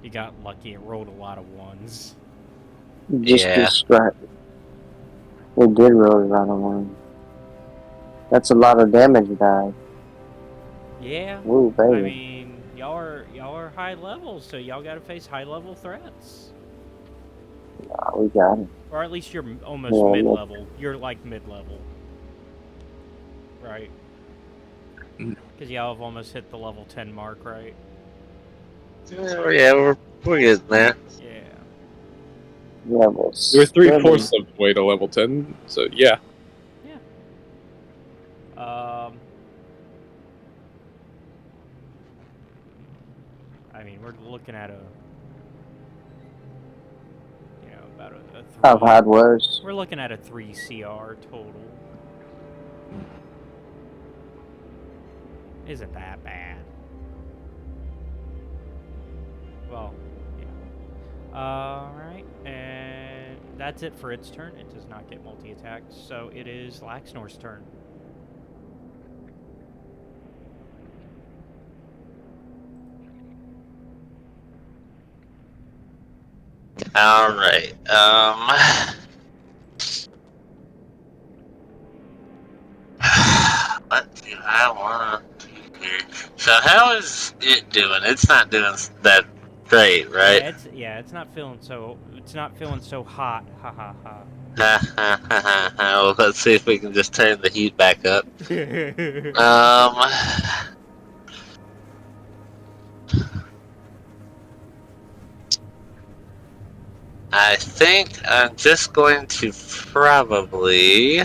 You got lucky. It rolled a lot of ones. Just distracted. It did roll a lot of one. That's a lot of damage, guys. Yeah. Ooh, baby. I mean, y'all are high level, so y'all gotta face high level threats. Nah, we got it. Or at least you're almost mid-level. You're like mid-level. Right. Because y'all have almost hit the level 10 mark, right? Yeah, we're getting there. Yeah. Levels. We're 3/4 of the way to level 10, so yeah. Yeah. I mean, we're looking at about a 3. I've had worse. We're looking at a 3 CR total. Isn't that bad? Well, yeah. Alright, and that's it for its turn. It does not get multi-attacked, so it is Laxnor's turn. Alright, what do I want to do here? So how is it doing? It's not doing that great, right? Yeah, it's not feeling so hot. Ha ha ha. Ha ha ha ha. Well, let's see if we can just turn the heat back up. I think I'm just going to probably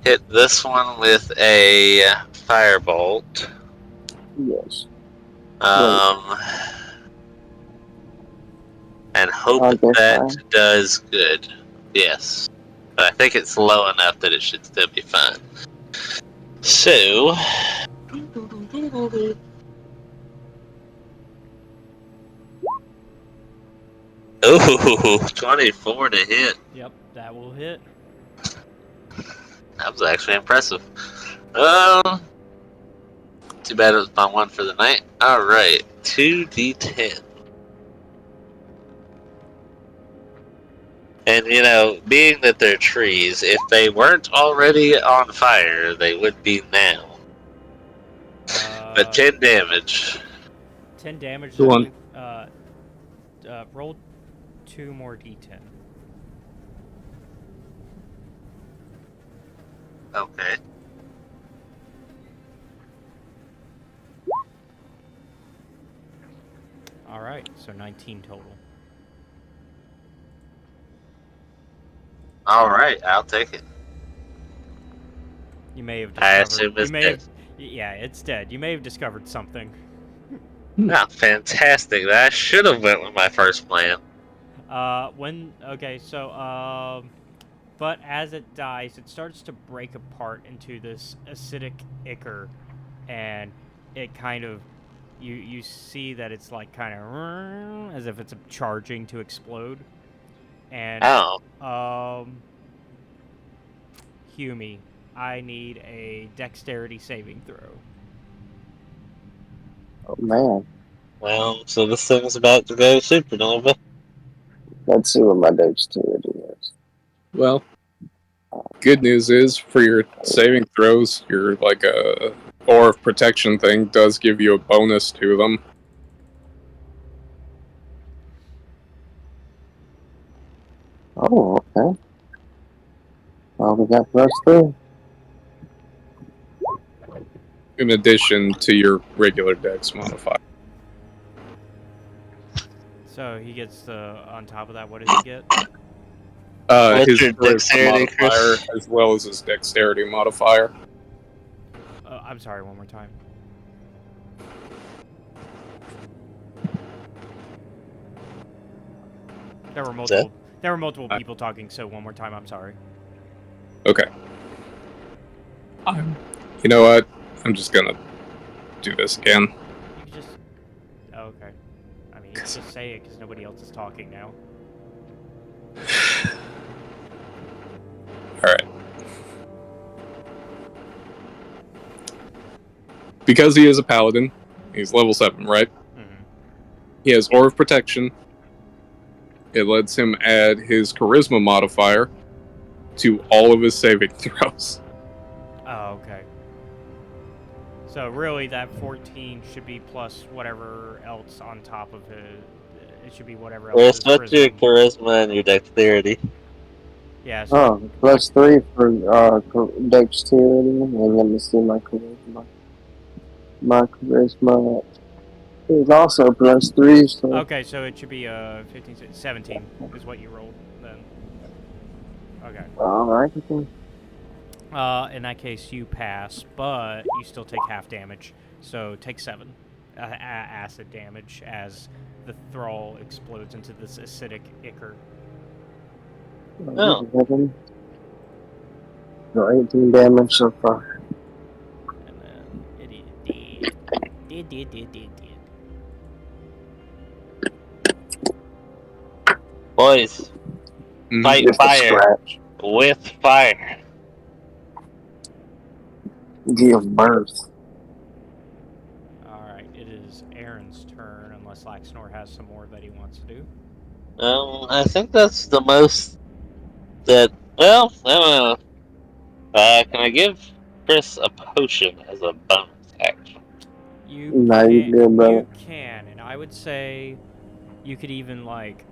hit this one with a firebolt. Yes. and hope Okay, that fine. does good. Yes. But I think it's low enough that it should still be fine. So. Ooh, 24 to hit. Yep, that will hit. That was actually impressive. Too bad it was my one for the night. Alright, 2d10. And you know, being that they're trees, if they weren't already on fire, they would be now. But 10 damage. 10 damage. Go on. Roll 2 more d10. Okay. All right, so 19 total. Alright, I'll take it. You may have I discovered. assume it's dead. Yeah, it's dead. You may have discovered something. Ah, fantastic. That should have went with my first plan. But as it dies, it starts to break apart into this acidic ichor, and it kind of, you see that it's like kind of as if it's charging to explode, and Oh. Humi, I need a dexterity saving throw. Oh man. Well, so this thing's about to go supernova. Let's see what my dexterity is. Well, good news is for your saving throws, your like a aura of protection thing does give you a bonus to them. Oh, okay. Well, we got +3. In addition to your regular dex modifier. So he gets the on top of that. What does he get? What's His your charisma dexterity, modifier Chris? as well as his dexterity modifier. I'm sorry. One more time. There were multiple. There were multiple people talking. So one more time. I'm sorry. Okay. You know what? I'm just gonna do this again. You can just. Oh, okay. I mean, you can just say it because nobody else is talking now. Alright. Because he is a paladin, he's level 7, right? Mm-hmm. He has Aura of Protection. It lets him add his Charisma modifier to all of his saving throws. Oh, okay. So really, that 14 should be plus whatever else on top of it. It should be whatever else. Chris, what's your charisma and your dexterity? Yeah. So Oh, +3 for dexterity, and let me see my charisma. My charisma is also +3, so... okay, so it should be 15, 17 is what you rolled then. Okay. Alright. In that case, you pass, but you still take half damage. So take 7 acid damage as the thrall explodes into this acidic ichor. Oh. So 18 damage so far. And then it did. Boys, fight Just a fire scratch. with fire. Give birth. Alright, it is Aaron's turn, unless Laxnor has some more that he wants to do. I think that's the most that. Well, I don't know. Can I give Chris a potion as a bonus action? You No, you good, brother. you can, and I would say you could even, like,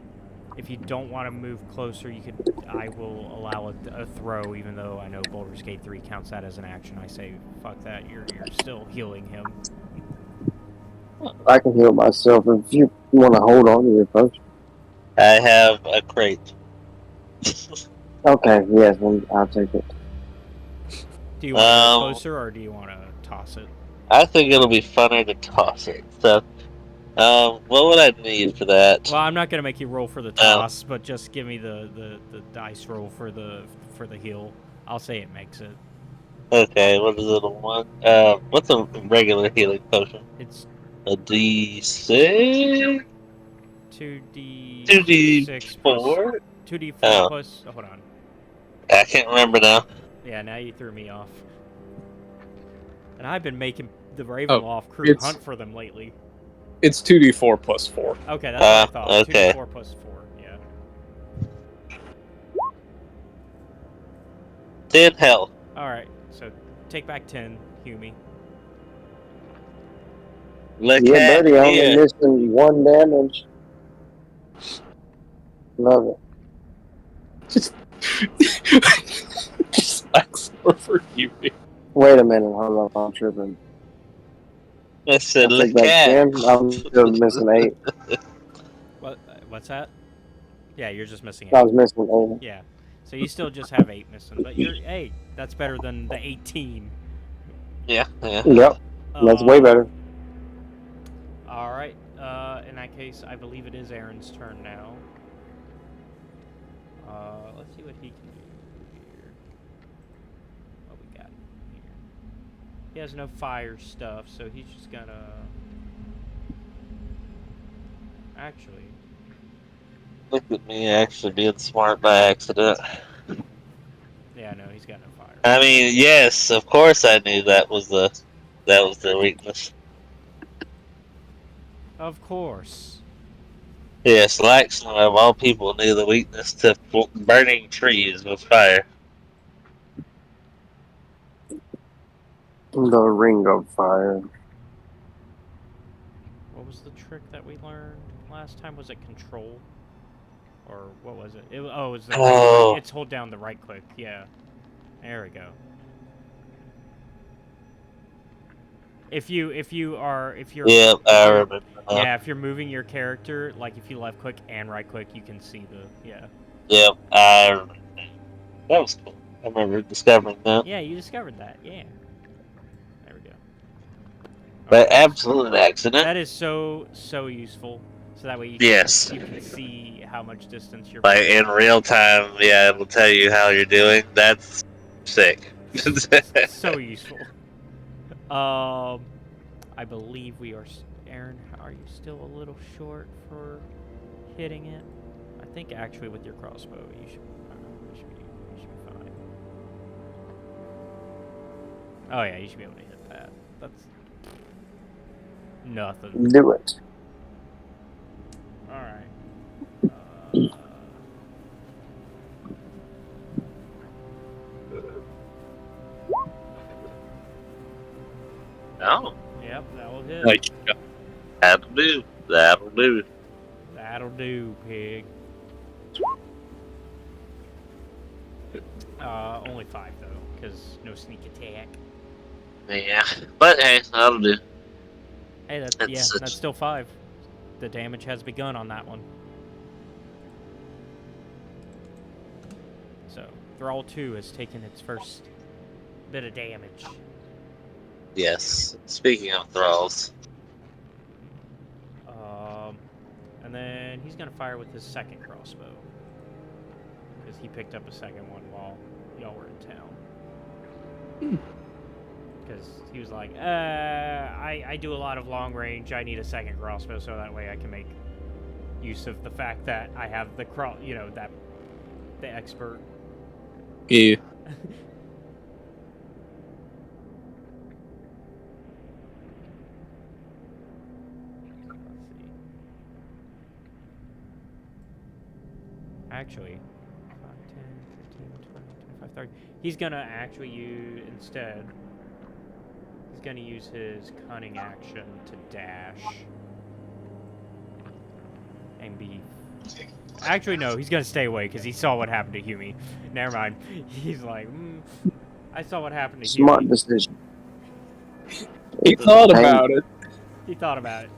if you don't want to move closer, you could. I will allow a throw, even though I know Baldur's Gate 3 counts that as an action. I say, fuck that. You're still healing him. I can heal myself if you want to hold on to your potion. I have a crate. Okay, yes, I'll take it. Do you want to go closer, or do you want to toss it? I think it'll be funner to toss it. So What would I need for that? Well, I'm not gonna make you roll for the toss, but just give me the dice roll for the heal. I'll say it makes it. Okay, what is it? A one? What's a regular healing potion? It's A D6? 2d6 plus 2D4? 2d4 Oh, plus. Oh, hold on. I can't remember now. Yeah, now you threw me off. And I've been making the Ravenloft crew it's- hunt for them lately. It's 2d4 plus 4. Okay, that's what I thought. Okay. 2d4 plus 4. Yeah. 10 hell. All right. So take back 10, Humi. Look Yeah, at buddy, only here. missing 1 damage. Love it. Just slacks over you. Wait a minute, hold on, I'm tripping. I said, I take look back at. 10, I'm still missing 8. What? What's that? Yeah, you're just missing I 8. was missing 8. Yeah. So you still just have 8 missing, but you're 8. That's better than the 18. Yeah. Yep, that's way better. All right. In that case, I believe it is Aaron's turn now. Let's see what he can do here. What we got here? He has no fire stuff, so he's just gonna. Actually, Look at me actually being smart by accident. yeah, no, he's got no fire. I mean, yes, of course I knew that was the weakness. Of course. Yes, Laxman of all people knew the weakness to burning trees with fire. The ring of fire. What was the trick that we learned last time? Was it control? Or what was it? It was the right Oh. click. It's hold down the right click. Yeah. There we go. If you're Yep, I remember now. yeah, if you're moving your character, like if you left click and right click, you can see the Yep, that was cool. I remember discovering that. Yeah, you discovered that. Yeah. There we go. By Okay. absolute accident. That is so useful. So that way you Yes. you can see how much distance you're Like in real time, yeah, it'll tell you how you're doing. That's sick. so useful. I believe we are. Aaron, are you still a little short for hitting it? I think actually with your crossbow, you should be fine. Oh yeah, you should be able to hit that. That's nothing. Do it. All right. Oh, Yep, that will hit. Like, that'll do. That'll do. That'll do, pig. Only 5 though, because no sneak attack. Yeah, but hey, that'll do. Hey, that's still 5. The damage has begun on that one. So, Thrall 2 has taken its first bit of damage. Yes. Speaking of thralls, And then he's gonna fire with his second crossbow. Because he picked up a second one while y'all were in town. Because he was like, I do a lot of long range, I need a second crossbow so that way I can make use of the fact that I have the the expert. yeah. Actually, 5, 10, 15, 20, 25, 30. He's gonna actually use, instead, he's gonna use his cunning action to dash. And be... Actually, no, he's gonna stay away because he saw what happened to Humi. Never mind. He's like, I saw what happened to Smart Humi. decision. He thought about it. He thought about it.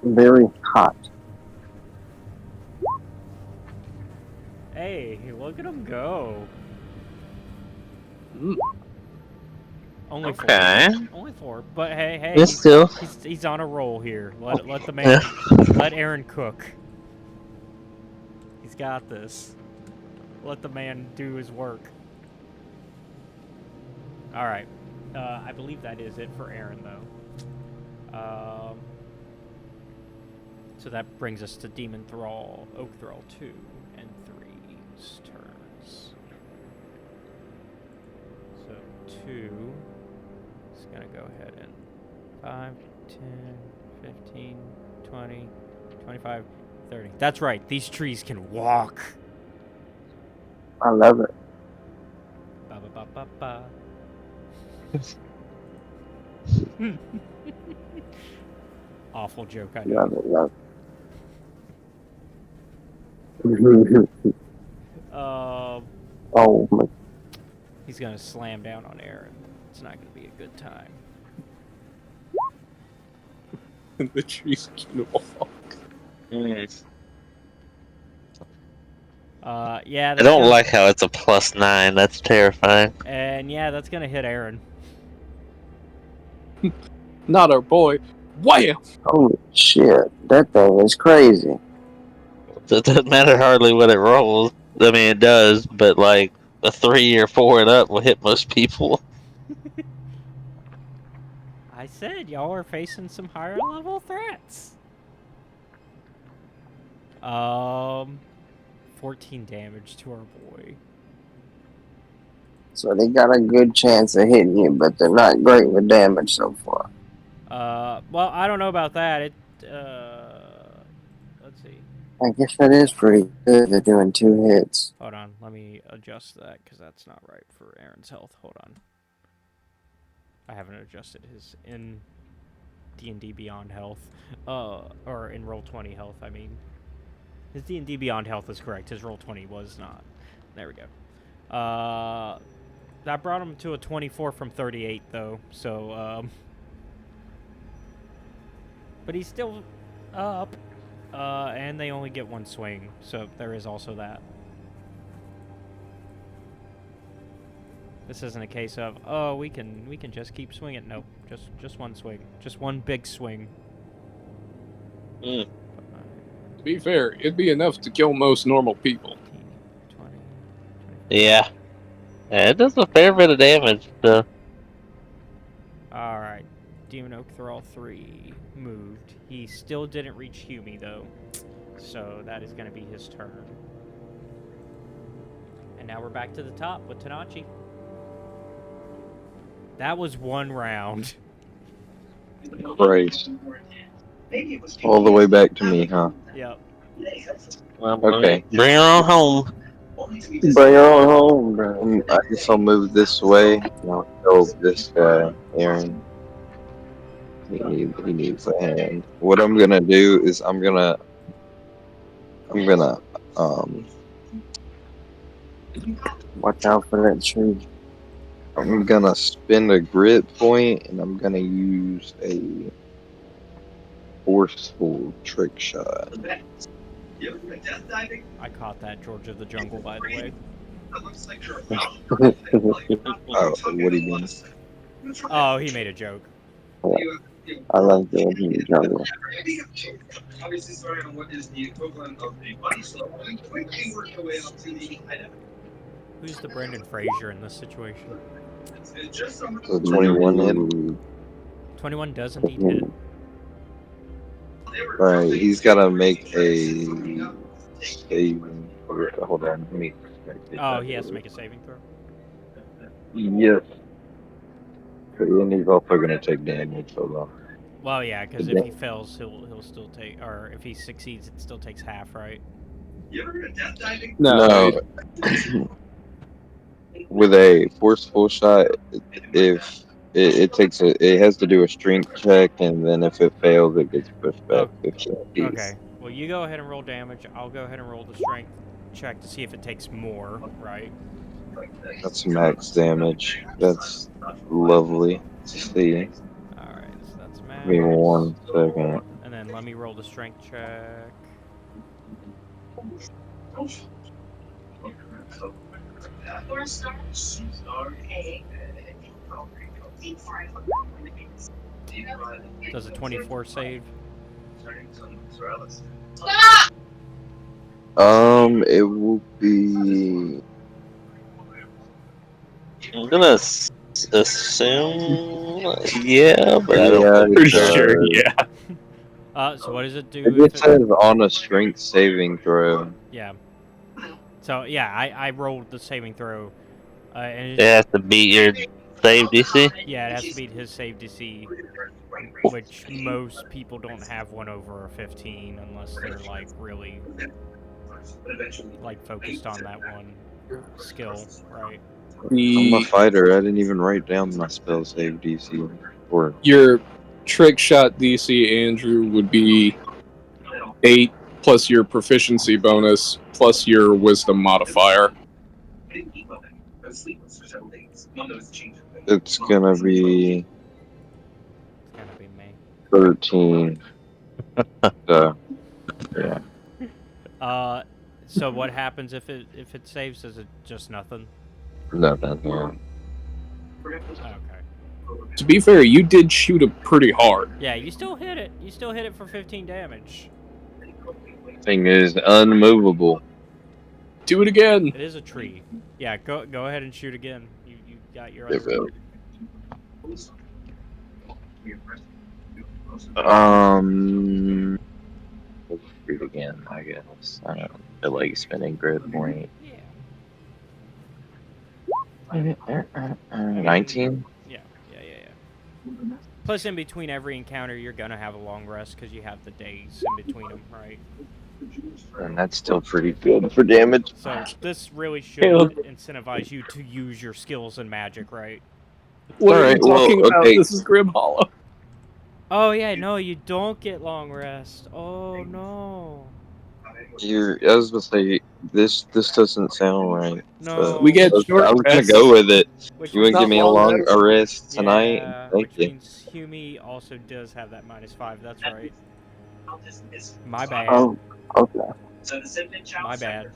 Very hot. Hey, look at him go. Only 4. Okay. Only 4. But hey, It's still. he's on a roll here. Let the Yeah. man, let Aaron cook. He's got this. Let the man do his work. All right. I believe that is it for Aaron, though. So that brings us to Demon Thrall, Oak Thrall 2 and 3's turns. So 2 is going to go ahead and 5, 10, 15, 20, 25, 30. That's right. These trees can walk. I love it. Ba ba ba ba ba. Awful joke, I know. Love it. Love it. Oh my. He's gonna slam down on Aaron. It's not gonna be a good time. The trees can walk. Yeah. I That's don't gonna, like how it's a +9. That's terrifying. And yeah, that's gonna hit Aaron. Not our boy. Wham! Holy shit. That thing is crazy. So it doesn't matter hardly what it rolls. I mean, it does, but like a 3 or 4 and up will hit most people. I said y'all are facing some higher level threats. 14 damage to our boy. So they got a good chance of hitting you, but they're not great with damage so far. Well, I don't know about that. Let's see. I guess that is pretty good. They're doing 2 hits. Hold on, let me adjust that because that's not right for Aaron's health. Hold on. I haven't adjusted his in D&D Beyond health, or in Roll20 health. I mean, his D&D Beyond health is correct. His Roll20 was not. There we go. That brought him to a 24 from 38 though. So, but he's still up. And they only get 1 swing, so there is also that. This isn't a case of, oh, we can just keep swinging. Nope, just 1 swing, just 1 big swing. To be fair, it'd be enough to kill most normal people. 20, 25. Yeah. It does a fair bit of damage, so. All right, Demon Oak Thrall 3 moved. He still didn't reach Humi though, so that is going to be his turn. And now we're back to the top with Tanachi. That was 1 round. Christ. All the way back to me, huh? Yep. Well, Okay. Bring her on home. Bring her on home, bro. I guess I'll move this way. And I'll help this guy, Aaron. He needs a hand. What I'm gonna do is I'm gonna Watch out for that tree. I'm gonna spend a grit point and I'm gonna use a forceful trick shot. I caught that, George of the Jungle, by the way. Oh, what do you mean? Oh, he made a joke. I love the Indian jungle. Who's the Brendan Fraser in this situation? So 21 hit. 21 does indeed hit. Alright, he's gotta make a saving. Hold on, let me. Oh, he has to make a saving throw? Yes. And he's also gonna take damage, hold on. Well, yeah, because if he fails, he'll still take, or if he succeeds, it still takes half, right? No. With a forceful shot, if it takes it has to do a strength check, and then if it fails, it gets pushed back 15 feet. Okay. Well, you go ahead and roll damage. I'll go ahead and roll the strength check to see if it takes more, right? That's max damage. That's lovely to see. Alright, so that's max. Give me 1 second. And then let me roll the strength check. Does a 24 save? It will be. I'm gonna assume, yeah, but I don't Yeah, think For it sure, does. yeah. So what does it do? It If just says on a strength saving throw. yeah. So yeah, I rolled the saving throw, and It has to beat your save DC. yeah, it has to beat his save DC, which most people don't have one over a 15 unless they're like really like focused on that one skill, right? I'm a The fighter. I didn't even write down my spell save DC. Or your trick shot DC, Andrew, would be 8 plus your proficiency bonus plus your wisdom modifier. it's gonna be It's gonna be me. 13. So yeah, So what happens if it saves? Is it just nothing? nothing. Yeah. Okay. To be fair, you did shoot it pretty hard. Yeah, you still hit it. You still hit it for 15 damage. Thing is unmovable. Do it again. It is a tree. Yeah, go ahead and shoot again. You got your It other. will. Let's shoot again. I guess. I don't feel like spending grid point. Yeah. 19. Yeah. Plus, in between every encounter, you're gonna have a long rest because you have the days in between them, right? And that's still pretty good for damage. So this really should incentivize you to use your skills in magic, right? What are you Alright, well, talking about? okay. This is Grim Hollow. Oh yeah, no, you don't get long rest. Oh no. I was gonna say this doesn't sound right. No. We get I short was gonna rests. go with it. Which You wouldn't not give me a long long rest tonight? Yeah, Thank which you. means Humi also does have that -5. That's right. My bad. Oh, okay. My bad.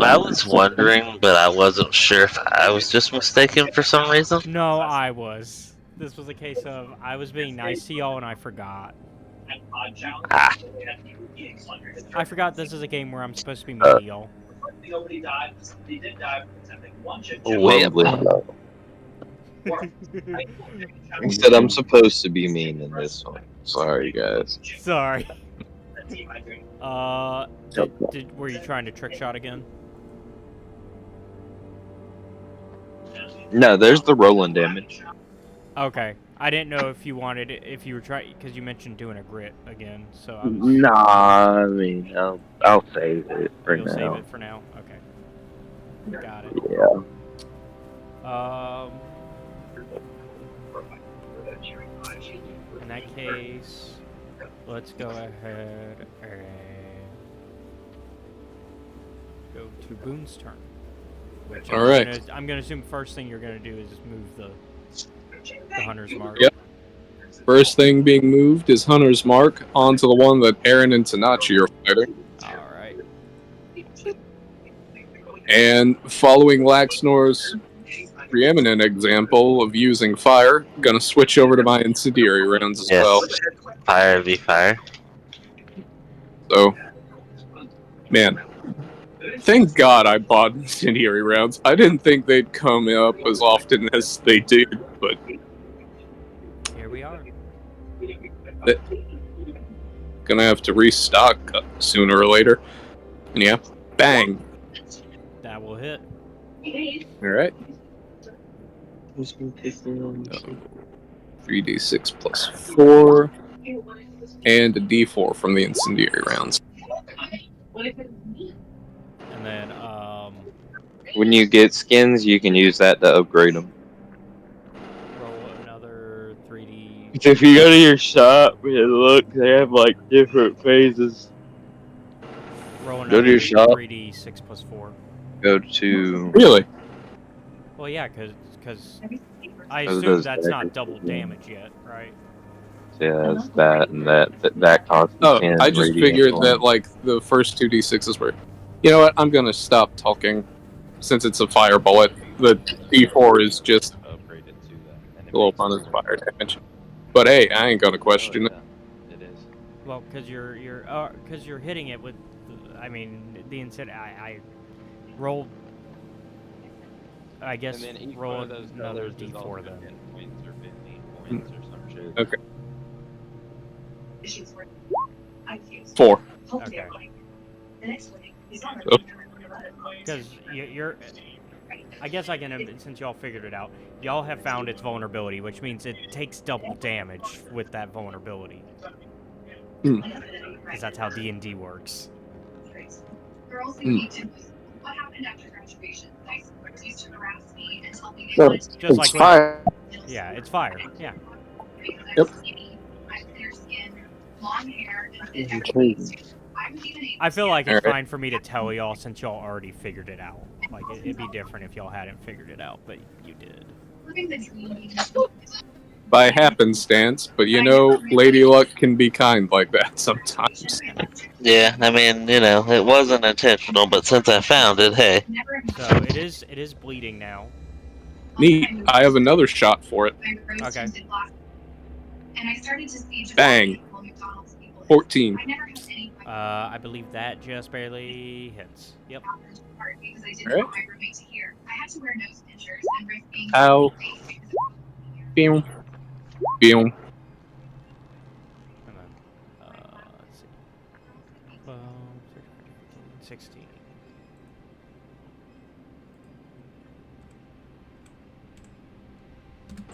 I was wondering, but I wasn't sure if I was just mistaken for some reason. No, I was. This was a case of I was being nice to y'all and I forgot. Ah. I forgot this is a game where I'm supposed to be mean to y'all. Probably not. He said I'm supposed to be mean in this one. Sorry, guys. Sorry. Were you trying to trick shot again? No, there's the rolling damage. Okay. I didn't know if you wanted it, if you were trying, because you mentioned doing a grit again, so I was... Nah, I mean, I'll save it for You'll now. save it for now? Okay. Got it. Yeah. In that case, let's go ahead and go to Boone's turn. Which All right. I'm gonna assume first thing you're gonna do is just move the Hunter's Mark. Yep. First thing being moved is Hunter's Mark onto the one that Aaron and Tanachi are fighting. Alright. And following Laxnor's preeminent example of using fire, gonna switch over to my incendiary rounds as Yes. well. Fire v fire. So, man, thank God I bought incendiary rounds. I didn't think they'd come up as often as they did, but Here we are. gonna have to restock sooner or later. And yeah, bang. That will hit. Alright. 3d6 plus 4. And a d4 from the incendiary rounds. And then, When you get skins, you can use that to upgrade them. roll another 3d. If you go to your shop and look, they have like different phases. Roll Go another to your shop. 3d6 plus 4. Go to. Really? Well, yeah, because I Those assume does that's better. not double damage yet, right? Yeah, it's that and that costs. Oh, 10 I just radiant figured points. that, like, the first 2d6s were... You know what? I'm gonna stop talking. Since it's a fire bullet, the d4 is just Upgrade it to that. little bonus fire damage. But hey, I ain't gonna question it. It is. Well, because you're hitting it with, I mean, the instead I rolled. I guess And then each roll one of those another colors is also d4 then. 10 points or 15 points or some shit. Okay. Issues were unfused. 4. Okay. The next morning, we saw her Oh. Because you're, I guess I can, since y'all figured it out, y'all have found its vulnerability, which means it takes double damage with that vulnerability. Because that's how D&D works. Girls who Hmm. need to know what happened after graduation. Nice boys used to harass me and tell me they So wanted to Just it's like fire. Yeah, it's fire. Yeah. because I'm Yep. skinny, I have clear skin, long hair, and fit Intriguing. everything. I was even able I feel like it's Alright. fine for me to tell y'all since y'all already figured it out. Like, it'd be different if y'all hadn't figured it out, but you did. living the dream. By happenstance, but you know, Lady Luck can be kind like that sometimes. Yeah, I mean, you know, it wasn't intentional, but since I found it, hey. So it is bleeding now. Neat. I have another shot for it. Okay. And I started to see just Bang. how hateful McDonald's people is. 14. I never had any I believe that just barely hits. Yep. part because I didn't Alright. want my roommate to hear. I had to wear nose pinchers and risk being Ow. Beam. Beam. And then, let's see. 12, 13, 14, 16.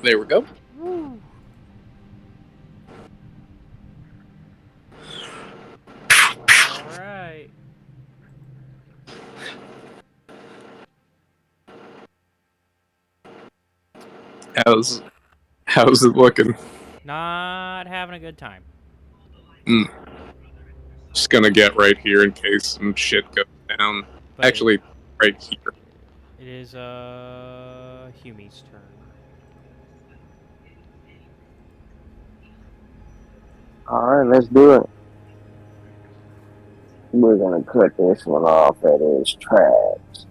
There we go. Alright. How's it looking? Not having a good time. Just gonna get right here in case some shit goes down. But Actually, right here. it is Humi's turn. Alright, let's do it. We're gonna cut this one off at its tracks.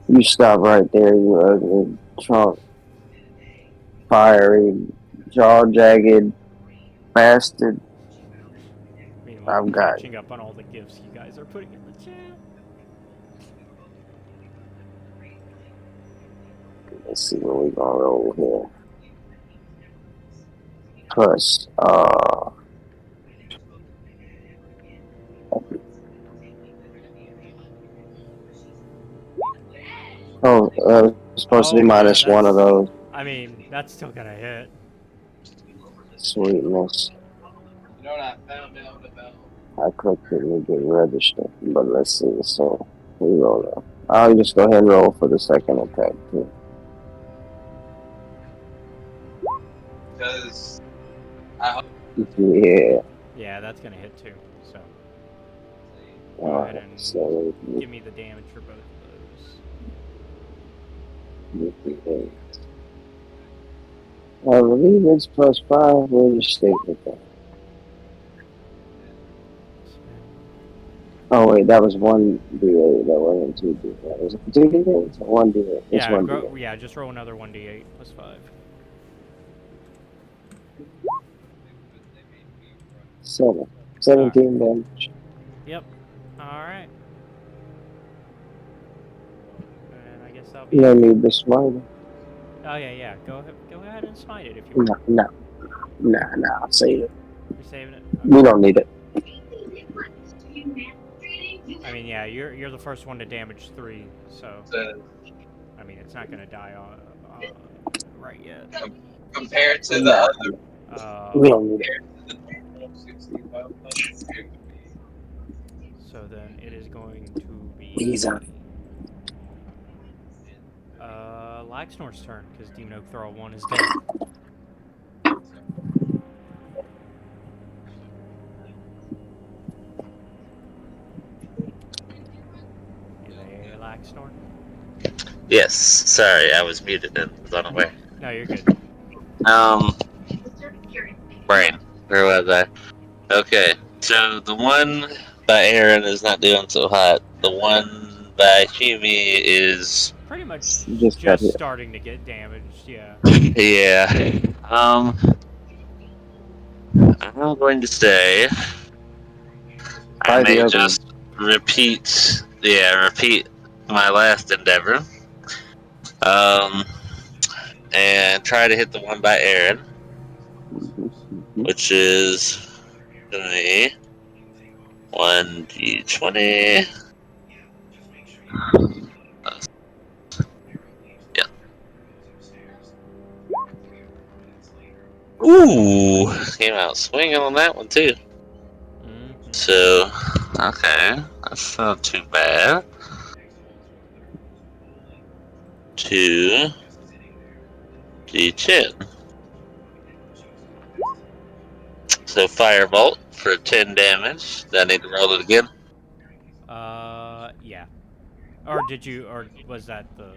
You stop right there, you ugly trunk. Fiery, jaw-jagged bastard. Meanwhile, I've got catching up on all the gifts you guys are putting in the chat. Let's see what we gonna roll here. Plus, it's supposed to be Oh, yeah, minus one of that's- those. I mean, that's still gonna hit. Sweetness. You know what I found out about? I clicked it and get registered, but let's see. So we roll up. I'll just go ahead and roll for the second attack too. Because Yeah. Yeah, that's gonna hit too. So go Alright, ahead and so give me the damage for both of those. I believe it's plus 5. We'll just stick with that. Oh wait, that was 1d8. That wasn't 2d8. Was it 2d8? It's 1d8. It's Yeah, 1d8. yeah, just roll another 1d8 plus 5. 17 damage. Yep. Alright. And I guess that'll be. You don't need the smite. Oh, yeah. Go ahead and smite it if you want. Nah. Save it. You're saving it? We don't need it. I mean, yeah, you're the first one to damage 3, so. I mean, it's not gonna die right yet. compared to the other, We don't need it. So then it is going to be. He's on. Laxnor's turn, because Demon Oak Throw 1 is dead. Is it Laxnor? Yes, sorry, I was muted and was unaware. No, you're good. Brain, where was I? Okay, so the one by Aaron is not doing so hot. The one by Shimi is Pretty much Just got hit. starting to get damaged, yeah. Yeah. I'm going to say I Try the may other one. just repeat my last endeavor. And try to hit the one by Aaron, which is gonna be 1d20. Yeah. Ooh, came out swinging on that one too. Mhm. So, okay, that's not too bad. 2d10. So firebolt for 10 damage. Do I need to roll it again? Yeah. Or did you, or was that the,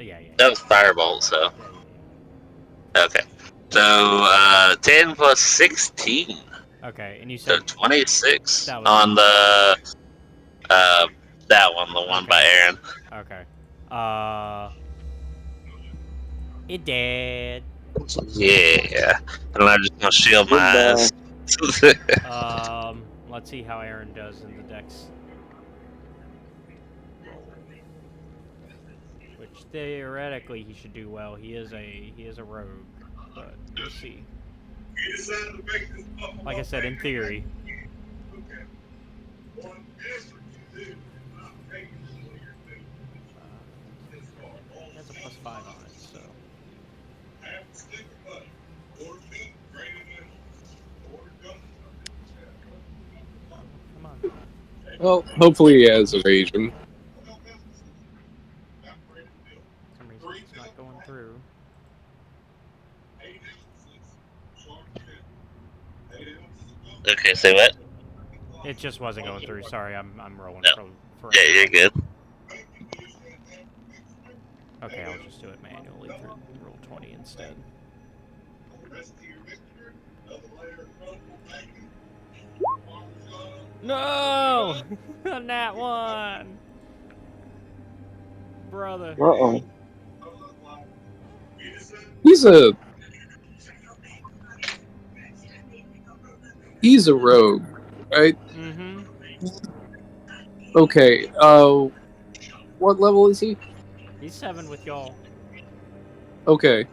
yeah. That was firebolt, so Yeah. okay. So 10 plus 16, Okay, and you so said 26 that was on the that one, the one by okay. Aaron. Okay. It did. Yeah, and I'm just gonna shield my Goodbye. eyes. Let's see how Aaron does in the dex roll. Which theoretically he should do well. He is a rogue, but we'll see. Like I said, in theory. He has a +5 on it, so. Oh, come on. Well, hopefully he has evasion. For some reason it's not going through. Okay, say what? It just wasn't going through. Sorry, I'm rolling No. for Yeah, you're everybody. good. Okay, I'll just do it manually through roll 20 instead. No! Nat 1! Brother. Uh-oh. He's a rogue, right? Mm-hmm. Okay. What level is he? He's 7 with y'all. Okay.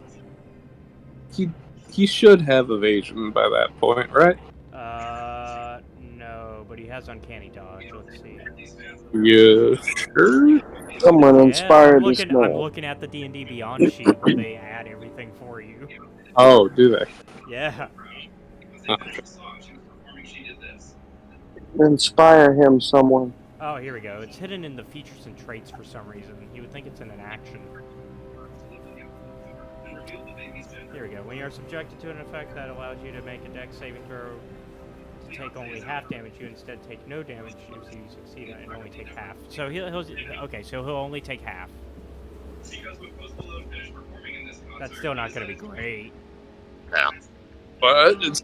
He should have evasion by that point, right? No, but he has uncanny dodge. Let's see. Yeah, sure. Someone Yeah, inspire this I'm man. looking at the D&D Beyond sheet where they add everything for you. Oh, do they? Yeah. Inspire him, someone. Oh, here we go. It's hidden in the features and traits for some reason. You would think it's in an action. Here we go. When you're subjected to an effect that allows you to make a dex saving throw to take only half damage, you instead take no damage if you succeed and only take half. So okay, so he'll only take half. That's still not going to be great. No. But it's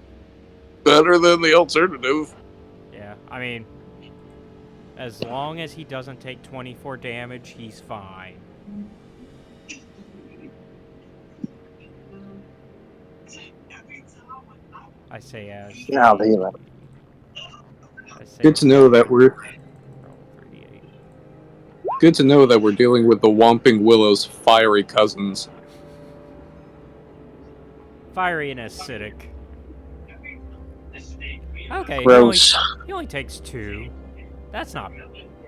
better than the alternative. Yeah, I mean, as long as he doesn't take 24 damage, he's fine. I say as. Now the healer. Good to know that we're. Good to know that we're dealing with the Whomping Willow's fiery cousins. Fiery and acidic. Okay, Gross. he only takes 2. That's not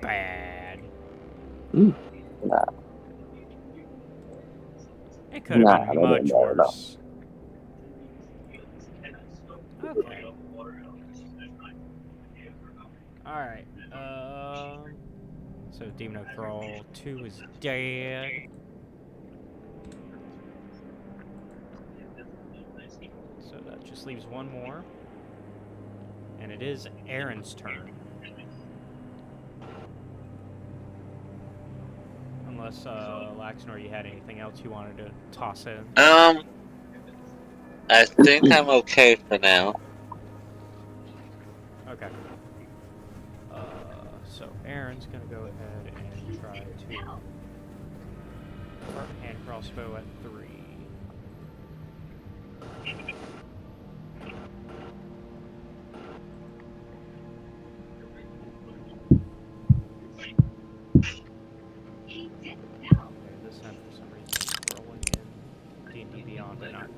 bad. Mm. Nah. It could have been Nah, much no. worse. Okay. Alright, so Demon Thrall 2 is dead. So that just leaves one more. And it is Aaron's turn. Unless, Laxnor, you had anything else you wanted to toss in. I think I'm okay for now. Okay. So Aaron's gonna go ahead and try to Hand crossbow at 3. Okay, this time for some reason it's rolling in D&D Beyond and not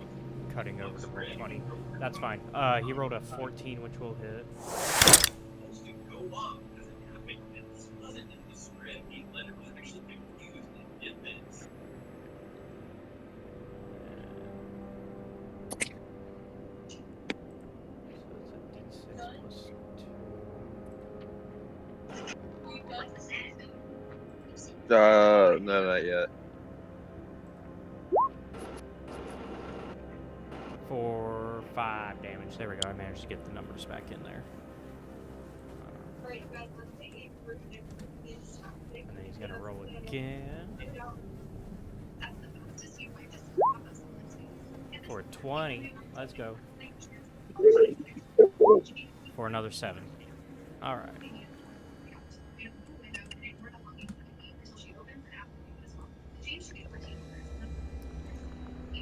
cutting over to roll 20. That's fine. He rolled a 14, which will hit. So it's a D6 plus 2. No, not yet. For 5 damage. There we go. I managed to get the numbers back in there. And then he's gonna roll again. For 20. Let's go. For another 7. Alright.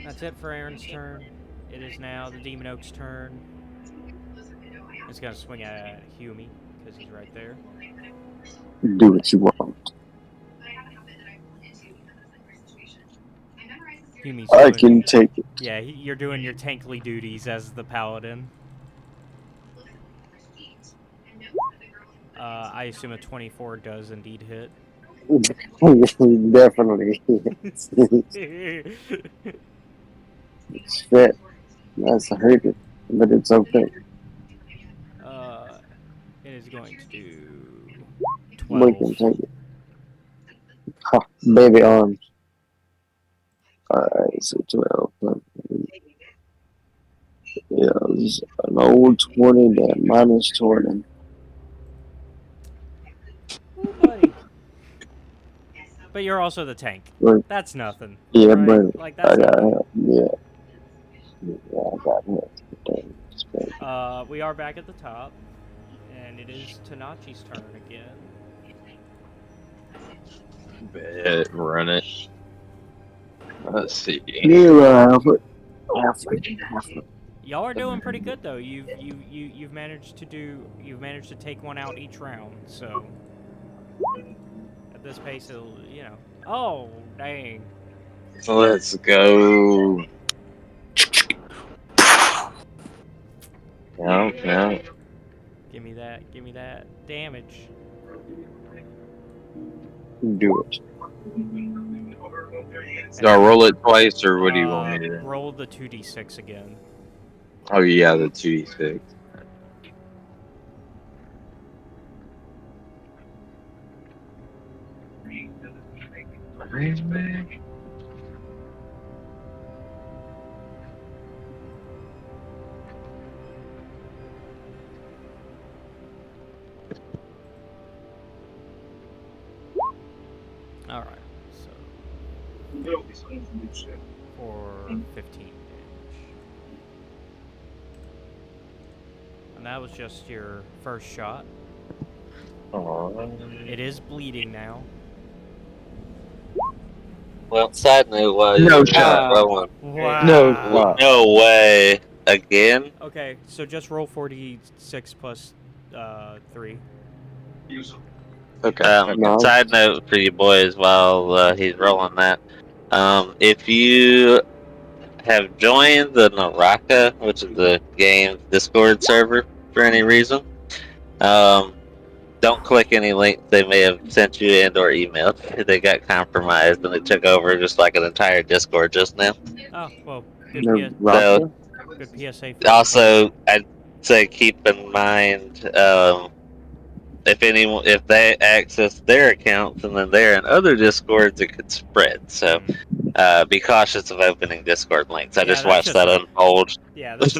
That's it for Aaron's turn. It is now the Demon Oak's turn. It's gonna swing at Hume, because he's right there. Do what you want. Hume's I doing, can take it. yeah, you're doing your tankly duties as the paladin. I assume a 24 does indeed hit. Definitely. It's fit. That's a hurt, but it's okay. It is going to do We 12. can take it. Ha, baby arms. Alright, so 12. Yeah, it's an old 20 that minus 20. Ooh, buddy. But you're also the tank. Right. That's nothing. Yeah, right? but Like, I that's got nothing. help. Yeah. Yeah, I got help. We are back at the top. And it is Tanachi's turn again. Bet, run it. Let's see. Yeah, Alfred. Y'all are doing pretty good though. You've managed to take one out each round. So at this pace, it'll, you know. Oh dang! Let's go. No. Give me that damage. Do it. Do I roll it twice, or what do you want me to do? Roll the 2d6 again. Oh yeah, the 2d6. All right. So for 15 damage. And that was just your first shot. It is bleeding now. Well, side note, while No you're shot. rolling, Wow. no way again. Okay, so just roll 46 plus 3. Okay. No. Side note for you boys while he's rolling that. If you have joined the Naraka, which is the game's Discord server, for any reason, don't click any links they may have sent you and or emailed. They got compromised and it took over just like an entire Discord just now. Oh, well, good, No, So, good PSA for also, I'd say keep in mind if they access their accounts and then they're in other Discords, it could spread. So be cautious of opening Discord links. I Yeah, just that's watched just that a- unfold. Yeah, that's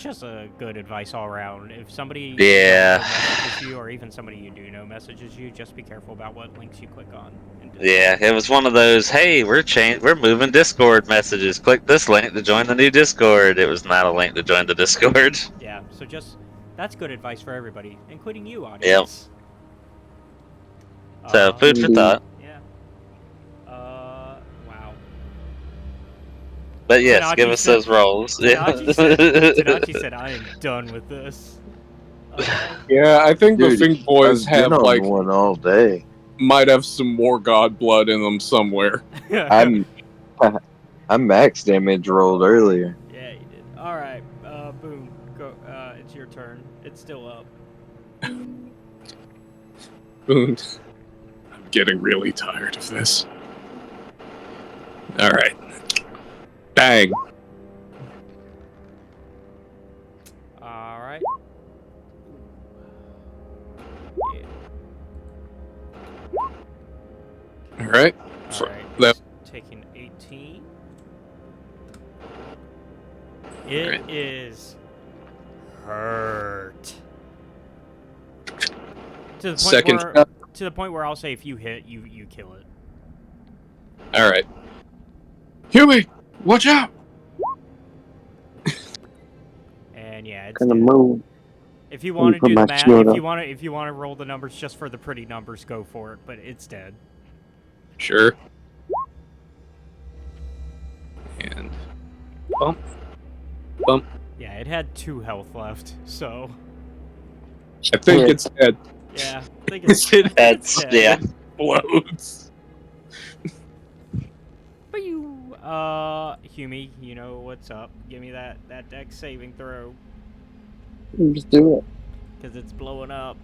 just a good advice all around. If somebody you don't Yeah. know messages you, or even somebody you do know messages you, just be careful about what links you click on. Yeah, it was one of those, hey, we're moving Discord messages. Click this link to join the new Discord. It was not a link to join the Discord. Yeah, so that's good advice for everybody, including you, audience. So, food for thought. Yeah. Wow. But yes, Tanachi give us said- those rolls. Tanachi said, "I am done with this." Yeah, I think the Dude, Fink boys I've been have on like one all day. might have some more god blood in them somewhere. I'm max damage rolled earlier. Yeah, you did. All right, Boom. Go. It's your turn. It's still up. I'm getting really tired of this. All right, bang. All right. Yeah. All right. All right. That- It's taking 18. It is hurt. To the point Second where, shot. to the point where I'll say if you hit, you kill it. All right. Huey, watch out! And yeah, it's Gonna dead. move. If you Let me want to put do my the math, shield if up. you want to roll the numbers just for the pretty numbers, go for it. But it's dead. Sure. And bump, bump. Yeah, it had 2 health left, so I think Yeah. it's dead. yeah, I think it's That's dead. yeah. Explodes. But Humi, you know what's up. Give me that dex saving throw, Just do it. because it's blowing up.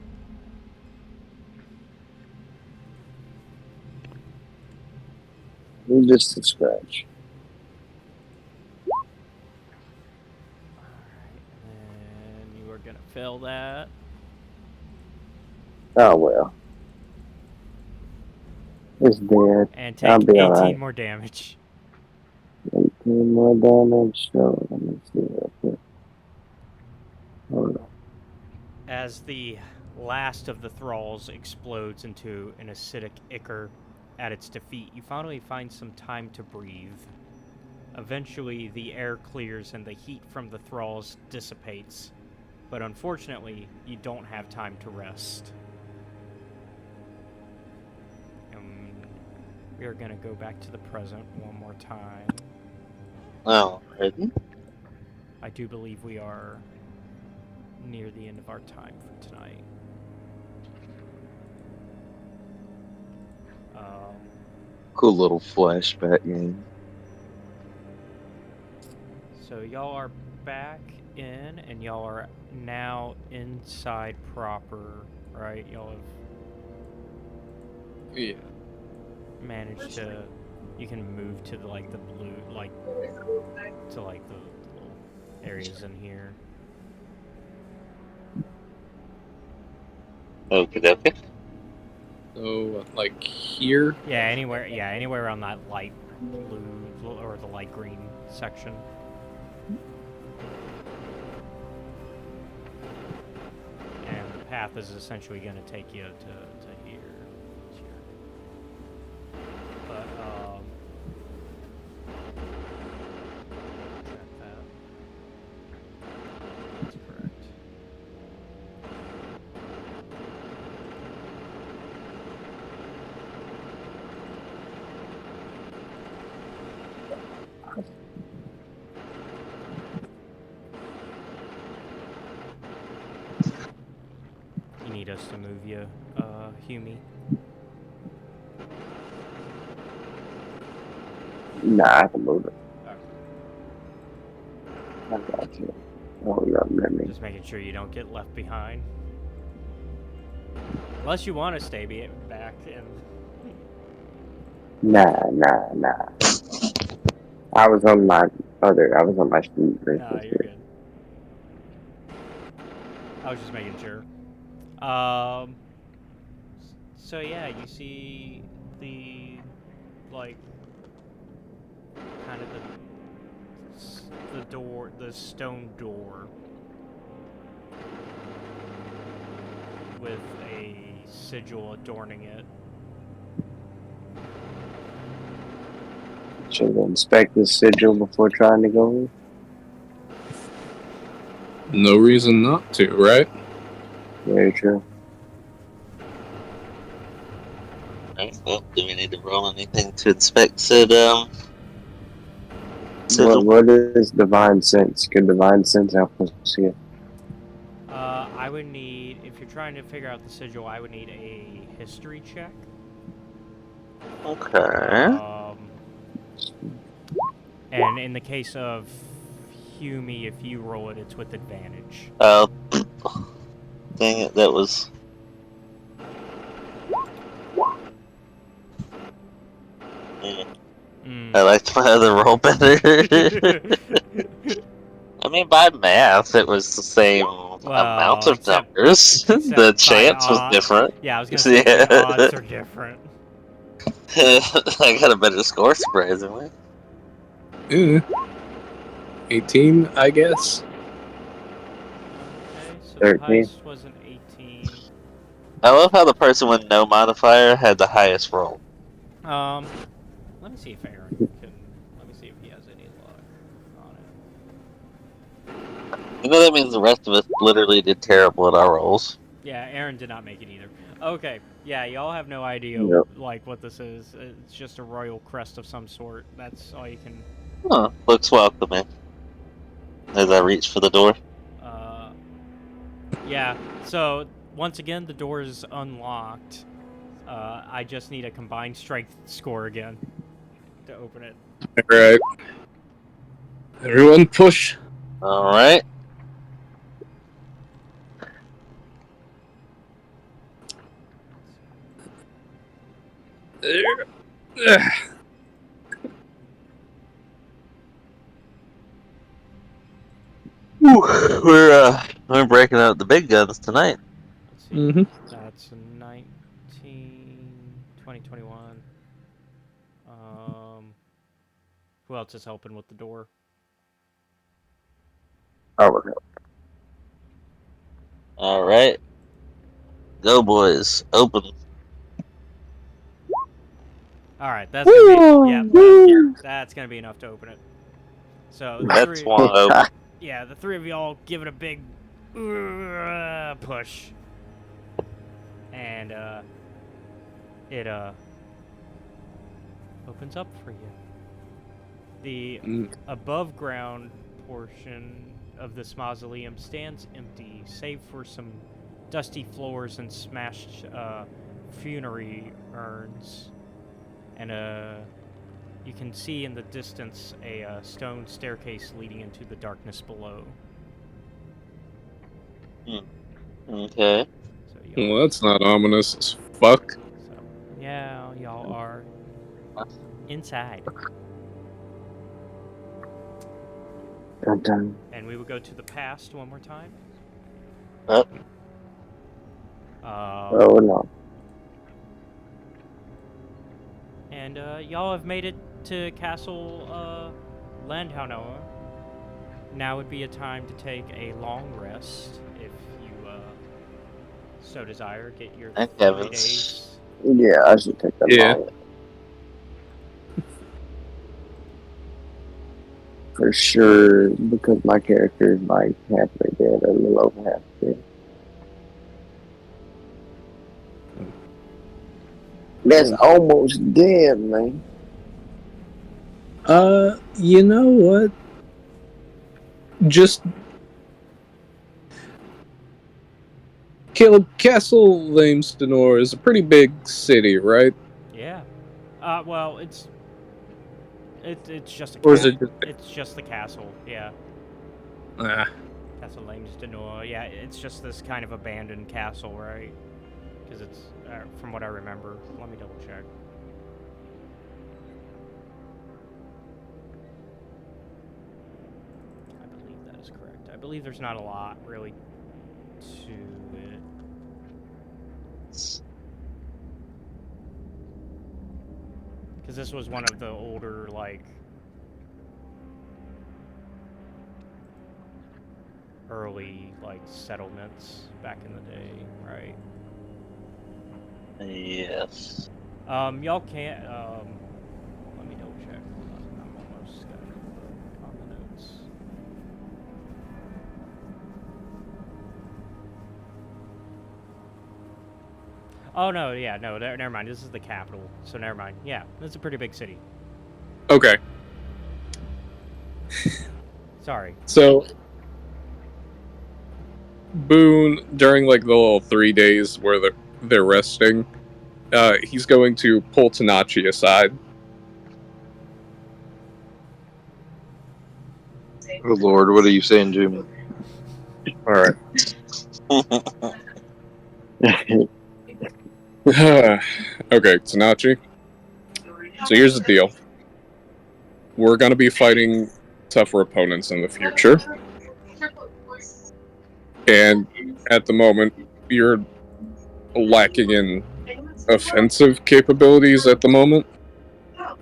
You're just a scratch. And you are gonna fail that. Oh well. It's dead. And I'll take be 18 alright. more damage. 18 more damage. So let me see real quick. Hold on. As the last of the thralls explodes into an acidic ichor at its defeat, you finally find some time to breathe. Eventually, the air clears and the heat from the thralls dissipates, but unfortunately, you don't have time to rest. We are gonna go back to the present one more time. Oh, ready? I do believe we are near the end of our time for tonight. Cool little flashback game. So y'all are back in, and y'all are now inside proper, right? Y'all have Yeah. managed to. You can move to the, like the blue, like to like the little areas in here. Okay, okay. So like here. Yeah, anywhere. Yeah, anywhere on that light blue or the light green section. And the path is essentially going to take you to here. But, check that. That's correct. You need us to move you, Humi. Nah, I can move it. I got you. Oh, you got me. Just making sure you don't get left behind. Unless you want to stay back and... Nah. I was on my feet. Right Nah, you're good. I was just making sure. So yeah, you see the, like, kind of the door, the stone door with a sigil adorning it. Should inspect the sigil before trying to go in. No reason not to, right? Very true. Alright, well, do we need to roll anything to inspect said Sigil. What is divine sense? Could divine sense help us here? I would need, if you're trying to figure out the sigil, I would need a history check. Okay. And in the case of Hume, if you roll it, it's with advantage. Oh, dang it, that was. I liked my other roll better. I mean, by math, it was the same amount of numbers. The chance was different. Yeah, I was gonna say the odds are different. I got a better score, surprisingly. 18, I guess. Okay, so 13. the highest was an 18. I love how the person with no modifier had the highest roll. Let me see if Aaron can. Let me see if he has any luck on it. You know that means the rest of us literally did terrible at our rolls. Yeah, Aaron did not make it either. Okay, yeah, y'all have no idea Yep. like what this is. It's just a royal crest of some sort. That's all you can. Huh, looks welcoming. As I reach for the door. Yeah. So once again, the door is unlocked. I just need a combined strength score again to open it. Alright. Everyone push. Alright. We're breaking out the big guns tonight. Let's see. Mm-hmm. That's 2021. Who else is helping with the door? I would help. Alright. Go, boys. Open. All right, that's gonna be that's gonna be enough to open it. So the That's three, one open. yeah, the three of y'all give it a big push, and it opens up for you. The above ground portion of this mausoleum stands empty, save for some dusty floors and smashed funerary urns. And you can see in the distance a stone staircase leading into the darkness below. Okay. So Well, that's not ominous as fuck. So yeah, y'all are inside. Dun. And we will go to the past one more time. Up. Oh no. And y'all have made it to Castle Landhaunoa. Now would be a time to take a long rest, if you so desire. Get your Thank 3 heavens. days. Yeah, I should take that long. For sure, because my character is like halfway dead, or a little over half dead. That's almost dead, man. You know what? Just Caleb, Castle Lamestanor is a pretty big city, right? Yeah. Well, it's just a Or is it it's just the castle. Yeah. Castle Lamestanor. Yeah, it's just this kind of abandoned castle, right? Because it's from what I remember. Let me double check. I believe that is correct. I believe there's not a lot really to it. Because this was one of the older, like, early, like, settlements back in the day, right? Yes. Y'all can't, let me double check. I'm almost got it on the notes. Oh, no, yeah, no, never mind. This is the capital, so never mind. Yeah, it's a pretty big city. Okay. Sorry. So Boone, during like the little 3 days where they're resting, he's going to pull Tanachi aside. Oh Lord, what are you saying, Jimmy? All right. Okay, Tanachi. So here's the deal. We're gonna be fighting tougher opponents in the future, and at the moment, you're lacking in offensive capabilities at the moment.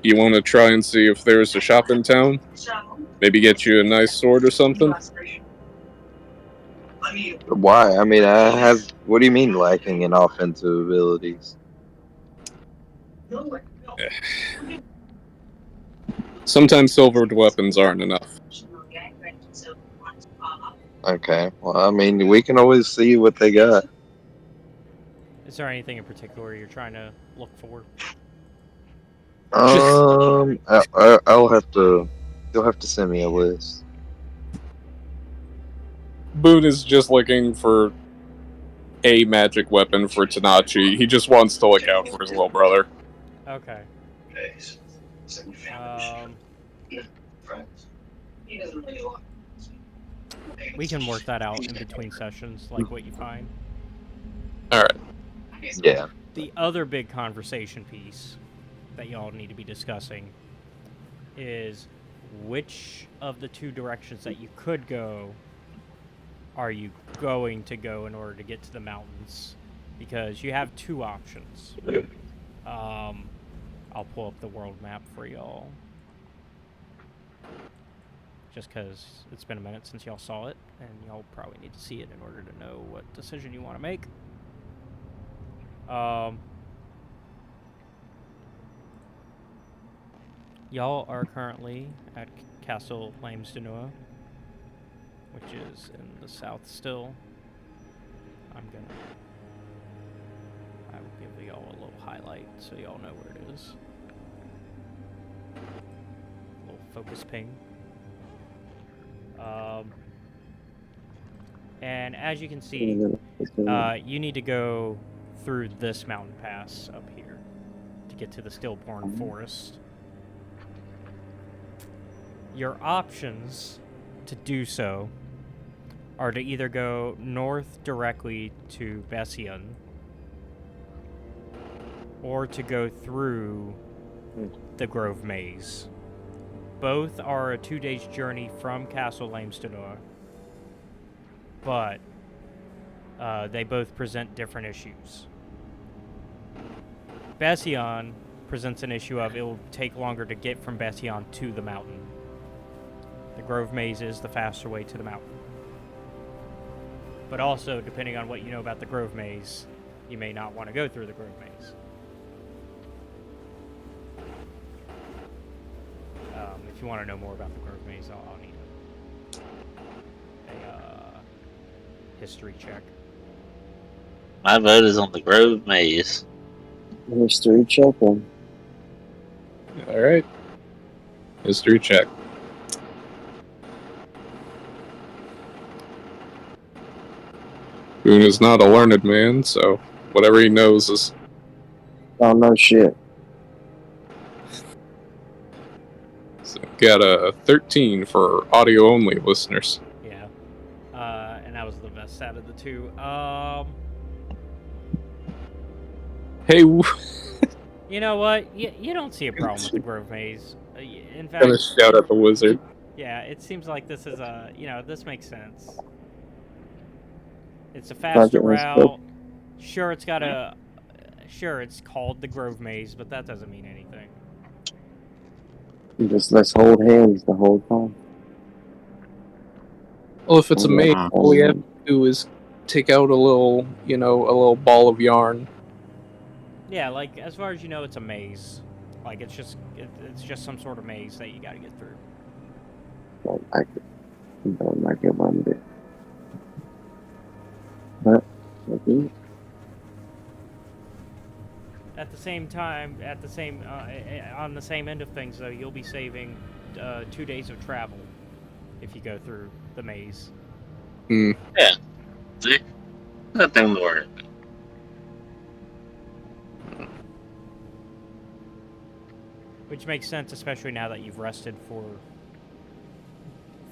You want to try and see if there's a shop in town? Maybe get you a nice sword or something? Why? I mean, I have. What do you mean lacking in offensive abilities? Sometimes silvered weapons aren't enough. Okay. Well, I mean, we can always see what they got. Is there anything in particular you're trying to look for? I'll have to. You'll have to send me a list. Boone is just looking for a magic weapon for Tanachi. He just wants to look out for his little brother. Okay. We can work that out in between sessions, like what you find. Alright. Yeah. The other big conversation piece that y'all need to be discussing is which of the two directions that you could go are you going to go in order to get to the mountains? Because you have two options. I'll pull up the world map for y'all. Just because it's been a minute since y'all saw it, and y'all probably need to see it in order to know what decision you want to make. Y'all are currently at Castle Lamsdenua, which is in the south still. I will give y'all a little highlight so y'all know where it is. A little focus ping. And as you can see, you need to go through this mountain pass up here to get to the Stillborn Forest. Your options to do so are to either go north directly to Bessian, or to go through the Grove Maze. Both are a 2 days journey from Castle Lamsdenua, but they both present different issues. Bessian presents an issue of it will take longer to get from Bessian to the mountain. The Grove Maze is the faster way to the mountain. But also, depending on what you know about the Grove Maze, you may not want to go through the Grove Maze. If you want to know more about the Grove Maze, I'll need a history check. My vote is on the Grove Maze. History checking. Alright. History check. Boone is not a learned man, so whatever he knows is... Oh, no shit. So got a 13 for audio-only listeners. Yeah. And that was the best out of the two. Hey, You know what? You don't see a problem with the Grove Maze. In fact, gonna shout at the wizard. yeah, it seems like this is this makes sense. It's a faster route. Sure, it's called the Grove Maze, but that doesn't mean anything. Just let's hold hands the whole time. Well, if it's a maze, all we have to do is take out a little ball of yarn. Yeah, like as far as you know, it's a maze. Like it's just some sort of maze that you got to get through. Don't like it one bit. But okay. At the same time, on the same end of things, though, you'll be saving 2 days of travel if you go through the maze. Hmm. See? Nothing to worry about. Which makes sense, especially now that you've rested for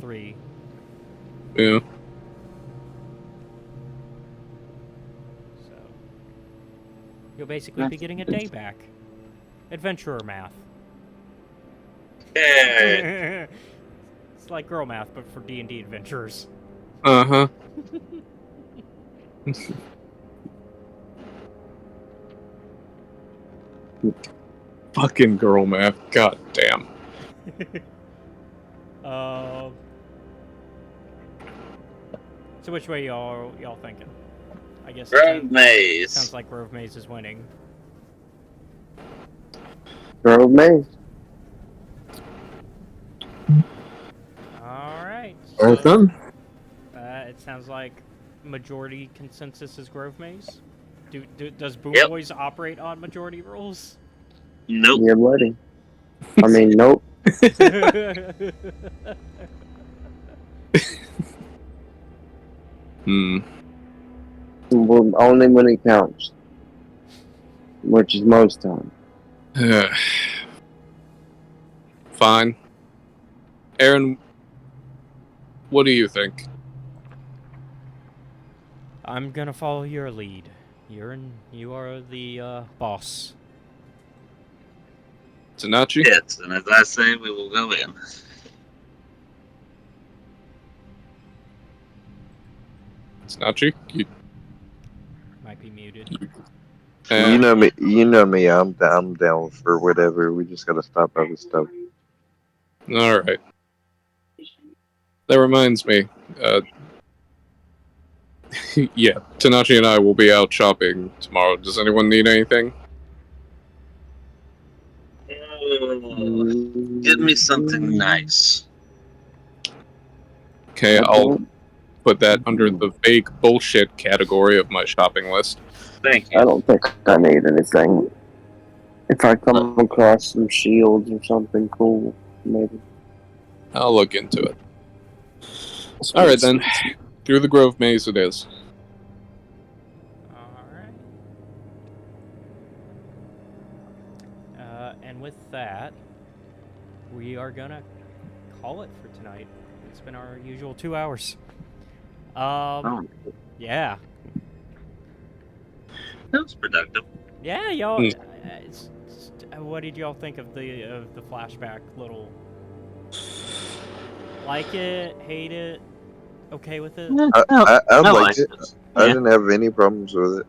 3. Yeah. So you'll basically be getting a day back. Adventurer math. Yay! It's like girl math, but for D&D adventurers. Uh-huh. Fucking girl math. God damn. So which way y'all thinking? I guess Grove Maze. sounds like Grove Maze is winning. Grove Maze. All right. Alright then. It sounds like majority consensus is Grove Maze. Does Boom Yep. Boys operate on majority rules? Nope. Yeah, buddy. I mean, nope. Well, only when it counts. Which is most times. Fine. Aaron, what do you think? I'm gonna follow your lead. You are the boss. Tanachi? Yes, and as I say, we will go in. Tanachi? Might be muted. You know me. You know me. I'm down for whatever. We just gotta stop other stuff. Alright. That reminds me. Yeah, Tanachi and I will be out shopping tomorrow. Does anyone need anything? Get me something nice. Okay, I'll put that under the vague bullshit category of my shopping list. Thank I you. don't think I need anything. If I come across some shields or something cool, maybe. I'll look into it. Alright then. Through the Grove Maze it is. Alright. And with that, we are gonna call it for tonight. It's been our usual 2 hours. Yeah. That was productive. Yeah, y'all. What did y'all think of the flashback little? Like it? Hate it? Okay with it? I liked liked it. it. I Yeah. didn't have any problems with it.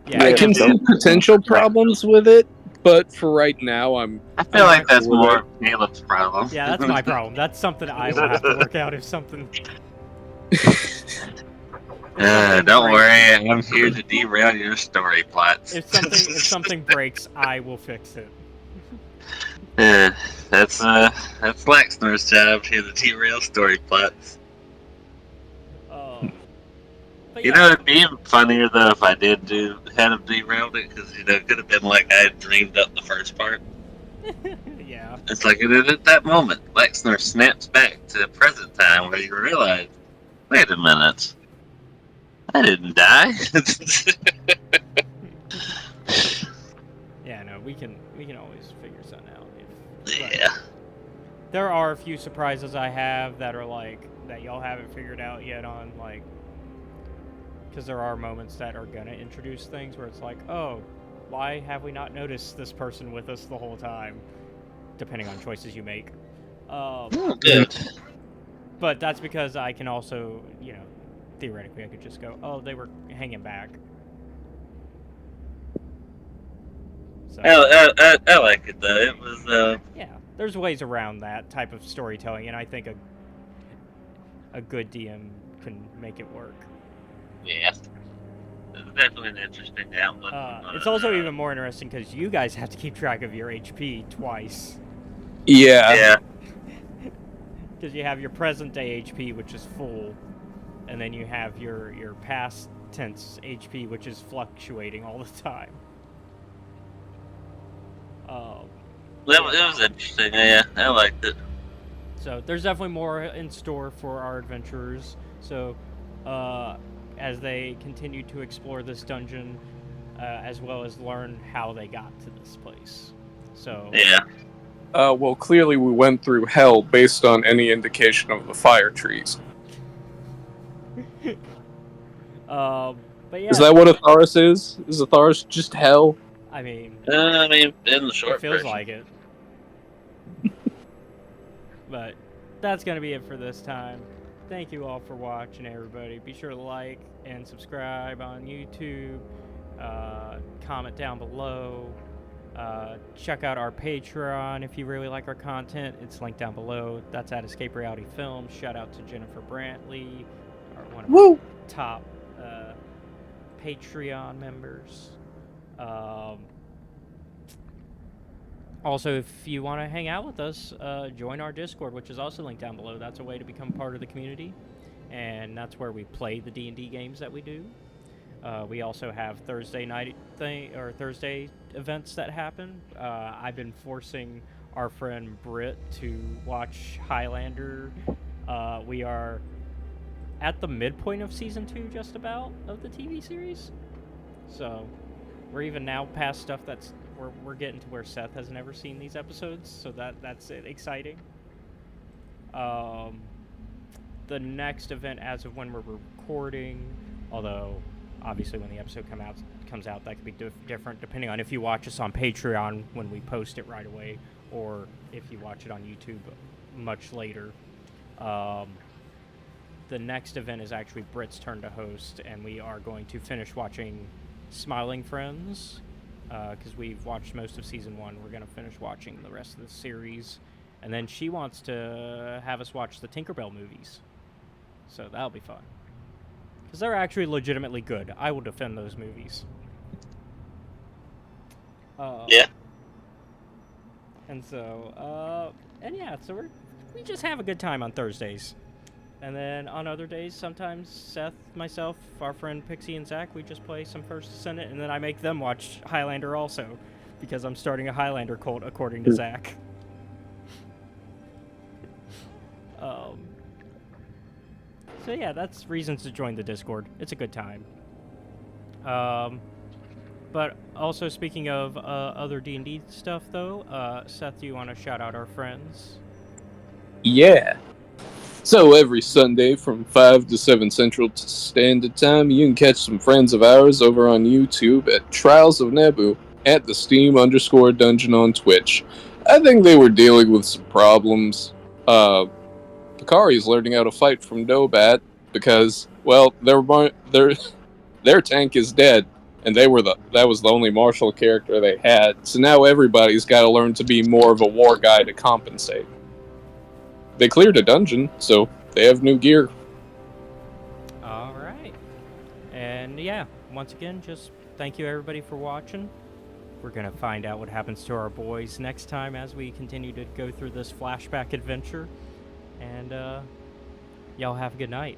Yeah, I can feel- see potential problems with it, but for right now, I feel I'm like that's cool with more it. of Caleb's problem. Yeah, that's my problem. That's something I will have to work out if something. Don't worry, I'm here to derail your story plots. If something breaks, I will fix it. That's Laxner's job here to derail story plots. But You yeah, know, it'd be even funnier though if I had him derailed it, because it could have been like I had dreamed up the first part. yeah. It's like at that moment, Laxner snaps back to the present time where you realize, wait a minute, I didn't die. Yeah, no, we can always figure something out. But Yeah. there are a few surprises I have that are like that y'all haven't figured out yet on like, because there are moments that are gonna introduce things where it's like, oh, why have we not noticed this person with us the whole time? Depending on choices you make. Good. But that's because I can also, theoretically, I could just go, oh, they were hanging back. So, I like it though. It was yeah, there's ways around that type of storytelling, and I think a good DM can make it work. yeah. It's definitely an interesting outlook. It's also even more interesting because you guys have to keep track of your HP twice. Yeah. Because you have your present day HP, which is full, and then you have your past tense HP, which is fluctuating all the time. It was interesting. Yeah, I liked it. So there's definitely more in store for our adventurers. So as they continue to explore this dungeon, as well as learn how they got to this place. So Yeah. Well, clearly we went through hell based on any indication of the fire trees. but yeah, Is that what a Thaurus is? Is a Thaurus just hell? I mean, I mean, in the short it feels version. like it. But that's going to be it for this time. Thank you all for watching, everybody. Be sure to like and subscribe on YouTube. Comment down below. Check out our Patreon if you really like our content. It's linked down below. That's at Escape Reality Films. Shout out to Jennifer Brantley, one of our top Patreon members. Also, if you want to hang out with us, join our Discord, which is also linked down below. That's a way to become part of the community, and that's where we play the D&D games that we do. We also have Thursday night Thursday events that happen. I've been forcing our friend Britt to watch Highlander. We are at the midpoint of season 2, just about, of the TV series. So we're even now past stuff that's we're getting to where Seth has never seen these episodes, so that's exciting. The next event, as of when we're recording, although obviously when the episode comes out, that could be different depending on if you watch us on Patreon when we post it right away, or if you watch it on YouTube much later. The next event is actually Britt's turn to host, and we are going to finish watching Smiling Friends, because we've watched most of season 1. We're going to finish watching the rest of the series, and then she wants to have us watch the Tinkerbell movies, so that'll be fun, because they're actually legitimately good. I will defend those movies. Yeah. And so, so we just have a good time on Thursdays. And then on other days, sometimes Seth, myself, our friend Pixie, and Zach, we just play some First Ascendant, and then I make them watch Highlander also, because I'm starting a Highlander cult, according to Zach. So yeah, that's reasons to join the Discord. It's a good time. But also, speaking of other D&D stuff, though, Seth, do you want to shout out our friends? Yeah. So every Sunday from 5 to 7 Central Standard Time, you can catch some friends of ours over on YouTube at Trials of Nebu at the Steam_Dungeon on Twitch. I think they were dealing with some problems. Picari's learning how to fight from Dobat because, well, their tank is dead, and that was the only martial character they had. So now everybody's got to learn to be more of a war guy to compensate. They cleared a dungeon, so they have new gear. All right. And yeah, once again, just thank you everybody for watching. We're going to find out what happens to our boys next time as we continue to go through this flashback adventure. And y'all have a good night.